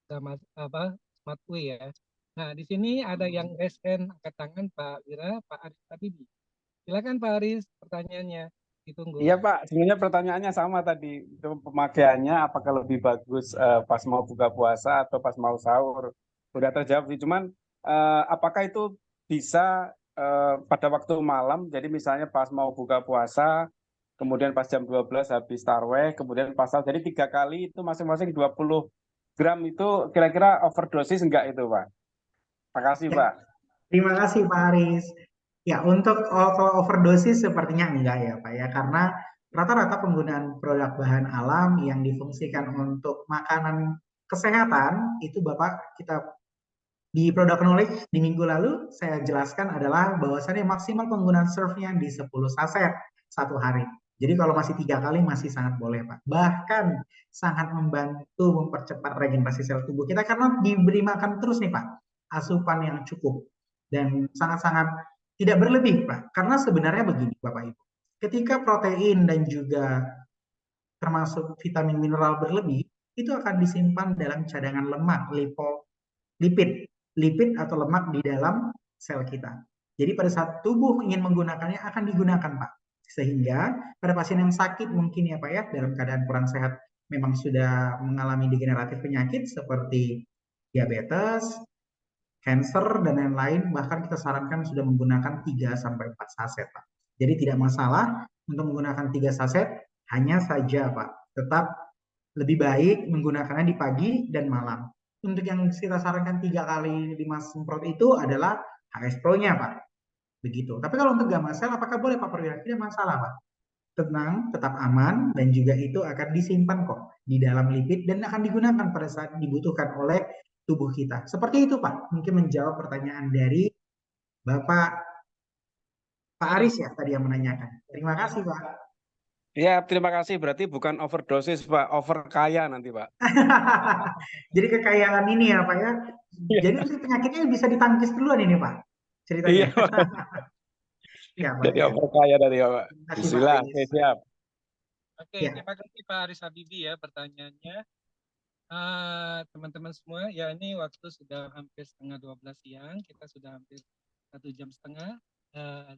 Smartway ya. Nah di sini ada yang raise hand angkat tangan Pak Wira, Pak Aris Habibie. Silakan Pak Aris, pertanyaannya ditunggu. Iya Pak, sebenarnya pertanyaannya sama tadi. Itu pemakaiannya apakah lebih bagus pas mau buka puasa atau pas mau sahur? Udah terjawab sih, cuman apakah itu bisa pada waktu malam, jadi misalnya pas mau buka puasa, kemudian pas jam 12 habis tarawih, kemudian pas sahur, jadi 3 kali itu masing-masing 20 gram itu kira-kira overdosis enggak itu Pak? Makasih Pak. Terima kasih Pak Aris. Ya, untuk kalau overdosis sepertinya enggak ya Pak ya, karena rata-rata penggunaan produk bahan alam yang difungsikan untuk makanan kesehatan itu Bapak kita di produk knowledge di minggu lalu saya jelaskan adalah bahwasannya maksimal penggunaan serve-nya di 10 saset satu hari. Jadi kalau masih 3 kali masih sangat boleh Pak. Bahkan sangat membantu mempercepat regenerasi sel tubuh kita karena diberi makan terus nih Pak, asupan yang cukup dan sangat-sangat tidak berlebih Pak. Karena sebenarnya begini Bapak Ibu, ketika protein dan juga termasuk vitamin mineral berlebih itu akan disimpan dalam cadangan lemak lipid atau lemak di dalam sel kita. Jadi pada saat tubuh ingin menggunakannya akan digunakan Pak. Sehingga pada pasien yang sakit mungkin ya Pak ya dalam keadaan kurang sehat memang sudah mengalami degeneratif penyakit seperti diabetes, cancer dan lain-lain, bahkan kita sarankan sudah menggunakan 3 sampai 4 saset Pak. Jadi tidak masalah untuk menggunakan 3 saset, hanya saja Pak tetap lebih baik menggunakannya di pagi dan malam. Untuk yang kita sarankan 3 kali 5 semprot itu adalah HS Pro-nya Pak. Begitu. Tapi kalau untuk Gamasel apakah boleh Pak Perwira? Tidak masalah Pak. Tenang, tetap aman dan juga itu akan disimpan kok di dalam lipid dan akan digunakan pada saat dibutuhkan oleh tubuh kita. Seperti itu Pak. Mungkin menjawab pertanyaan dari Bapak Pak Aris ya tadi yang menanyakan. Terima kasih Pak. Ya, terima kasih. Berarti bukan overdosis, Pak. Overkaya nanti, Pak. Jadi kekayaan ini ya Pak ya. Jadi penyakitnya bisa ditangkis duluan ini Pak. Ceritanya. Iya, Pak. Ya, Pak. Jadi overkaya tadi ya, Pak. Terima kasih, Bismillah, Pak Aris. oke, siap. Oke, Ya. terima kasih Pak Aris Habibie ya pertanyaannya. Teman-teman semua, ya ini waktu sudah hampir setengah 12 siang, kita sudah hampir 1,5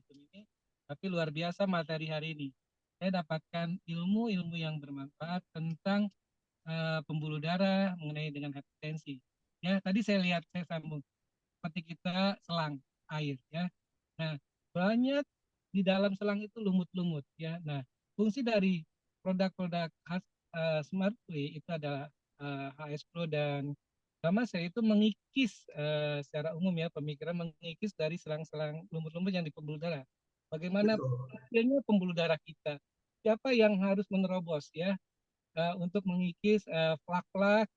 jam ini. Tapi luar biasa materi hari ini. Saya dapatkan ilmu-ilmu yang bermanfaat tentang pembuluh darah mengenai dengan hipertensi. Ya, tadi saya lihat, saya sambung seperti kita selang air ya. Nah, banyak di dalam selang itu lumut-lumut ya. Nah, fungsi dari produk-produk khas Smartway itu adalah HS Pro dan Gamasel itu mengikis secara umum ya, pemikiran mengikis dari selang-selang lumut-lumut yang di pembuluh darah. Bagaimana fungsinya pembuluh darah kita? Siapa yang harus menerobos ya untuk mengikis plak-plak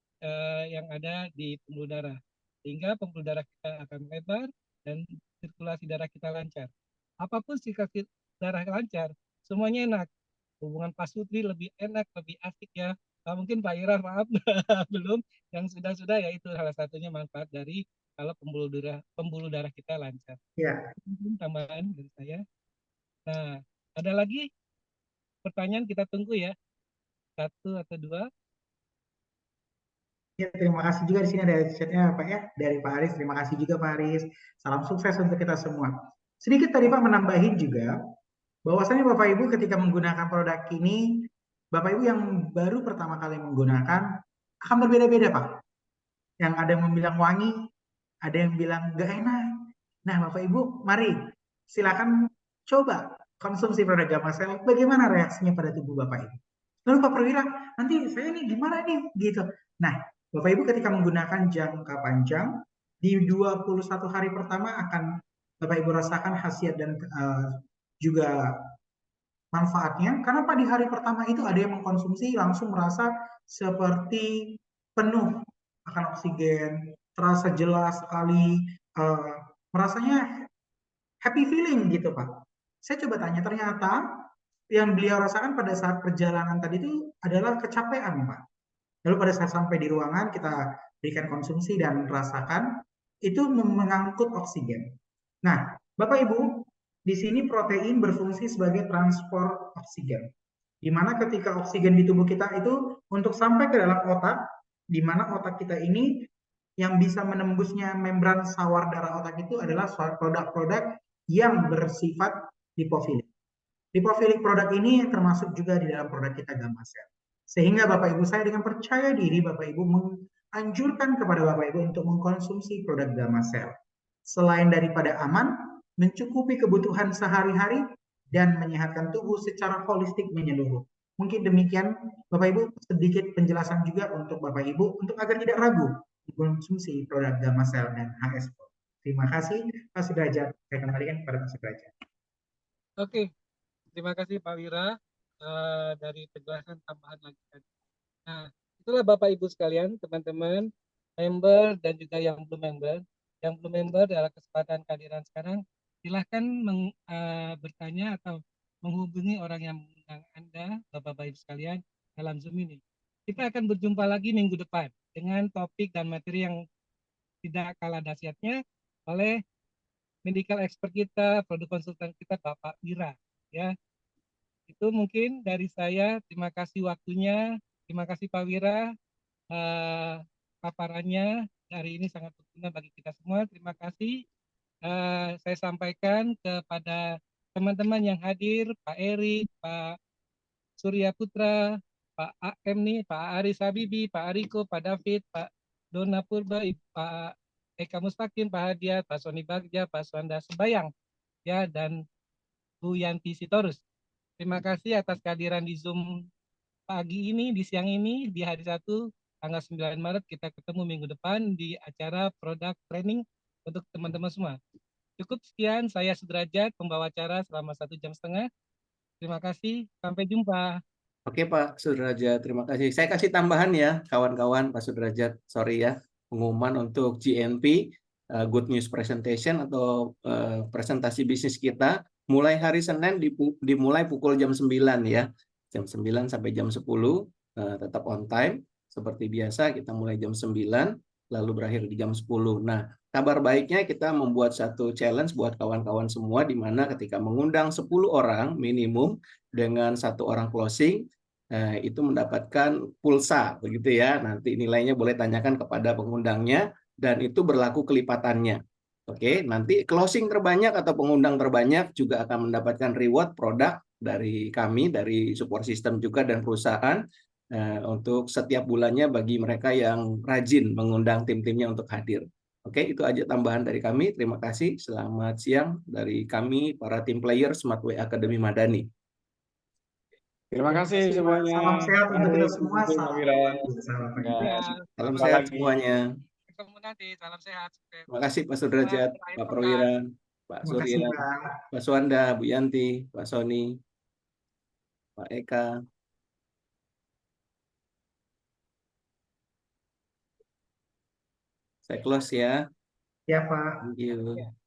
yang ada di pembuluh darah, sehingga pembuluh darah kita akan lebar dan sirkulasi darah kita lancar. Apapun sirkulasi darah lancar, semuanya enak. Hubungan pasutri lebih enak, lebih asik ya. Mungkin Pak Ira maaf belum. Yang sudah-sudah ya itu salah satunya manfaat dari kalau pembuluh darah kita lancar. Ya, Mungkin tambahan dari saya. Nah, ada lagi pertanyaan kita tunggu ya. Satu atau dua. ya, terima kasih juga di sini ada chatnya Pak ya dari Pak Aris. Terima kasih juga Pak Aris. Salam sukses untuk kita semua. Sedikit tadi Pak menambahin juga bahwasanya Bapak Ibu ketika menggunakan produk ini, Bapak Ibu yang baru pertama kali menggunakan akan berbeda-beda Pak. Yang ada yang bilang wangi, ada yang bilang gak enak. Nah Bapak Ibu, mari silakan coba konsumsi produk Gamasel. Bagaimana reaksinya pada tubuh Bapak Ibu? Lalu Pak Perwira, nanti saya nih gimana nih gitu. Nah, Bapak Ibu ketika menggunakan jangka panjang di 21 hari pertama akan Bapak Ibu rasakan khasiat dan juga manfaatnya. Karena Pak di hari pertama itu ada yang mengkonsumsi langsung merasa seperti penuh akan oksigen, terasa jelas sekali, merasanya happy feeling gitu Pak. Saya coba tanya, ternyata yang beliau rasakan pada saat perjalanan tadi itu adalah kecapean Pak. Lalu pada saat sampai di ruangan kita berikan konsumsi dan rasakan itu mengangkut oksigen. Nah, Bapak Ibu, di sini protein berfungsi sebagai transport oksigen. Di mana ketika oksigen di tubuh kita itu untuk sampai ke dalam otak, di mana otak kita ini yang bisa menembusnya membran sawar darah otak itu adalah produk-produk yang bersifat lipofilik. Lipofilik produk ini termasuk juga di dalam produk kita Gamasel. Sehingga Bapak Ibu saya dengan percaya diri Bapak Ibu menganjurkan kepada Bapak Ibu untuk mengkonsumsi produk Gamasel. Selain daripada aman, mencukupi kebutuhan sehari-hari, dan menyehatkan tubuh secara holistik menyeluruh. Mungkin demikian Bapak Ibu sedikit penjelasan juga untuk Bapak Ibu untuk agar tidak ragu mengkonsumsi produk Gamasel dan HSO. Terima kasih Pak Sudrajat. Saya kembalikan kepada Pak Sudrajat. Oke, terima kasih Pak Wira dari penjelasan tambahan lagi tadi. Nah, itulah Bapak Ibu sekalian, teman-teman, member dan juga yang belum member. Yang belum member dalam kesempatan kehadiran sekarang, silahkan bertanya atau menghubungi orang yang mengundang Anda, Bapak Ibu sekalian, dalam Zoom ini. Kita akan berjumpa lagi minggu depan dengan topik dan materi yang tidak kalah dahsyatnya oleh medical expert kita, produk konsultan kita, Bapak Wira. Ya, itu mungkin dari saya. Terima kasih waktunya. Terima kasih Pak Wira. Paparannya hari ini sangat berguna bagi kita semua. Terima kasih. Saya sampaikan kepada teman-teman yang hadir, Pak Erik, Pak Surya Putra, Pak AM nih, Pak Aris Habibi, Pak Ariko, Pak David, Pak Dona Purba, Pak Eka Mustaqim, Pak Hadiat, Pak Soni Bagja, Pak Swanda Sebayang, ya, dan Bu Yanti Sitorus. Terima kasih atas kehadiran di Zoom pagi ini, di siang ini, di hari Sabtu, tanggal 9 Maret, kita ketemu minggu depan di acara produk training untuk teman-teman semua. Cukup sekian, saya Sudrajat, pembawa acara selama 1,5 jam. Terima kasih, sampai jumpa. Oke Pak Sudrajat, terima kasih. Saya kasih tambahan ya kawan-kawan Pak Sudrajat, sorry ya, pengumuman untuk GNP, Good News Presentation atau presentasi bisnis kita, mulai hari Senin dimulai pukul jam 9 ya, jam 9 sampai jam 10, tetap on time, seperti biasa kita mulai jam 9, lalu berakhir di jam 10. Nah, kabar baiknya kita membuat satu challenge buat kawan-kawan semua, di mana ketika mengundang 10 orang minimum, dengan 1 orang closing, itu mendapatkan pulsa, begitu ya. Nanti nilainya boleh tanyakan kepada pengundangnya, dan itu berlaku kelipatannya. Oke, nanti closing terbanyak atau pengundang terbanyak juga akan mendapatkan reward produk dari kami, dari support system juga dan perusahaan, untuk setiap bulannya bagi mereka yang rajin mengundang tim-timnya untuk hadir. Oke, itu aja tambahan dari kami. Terima kasih. Selamat siang dari kami, para tim player Smart Way Academy Madani. Terima kasih Pak. semuanya. Salam sehat untuk kita semua. Terima kasih, Pak Wira. Salam pagi. Ya, Salam jumpa sehat lagi. semuanya. Ketemu nanti, salam sehat. Terima kasih Pak Sudrajat, Pak Perwira, Pak Terima kasih Surya, Pak. Pak Suwanda, Bu Yanti, Pak Soni, Pak Eka. Saya close ya. Ya Pak. Thank you.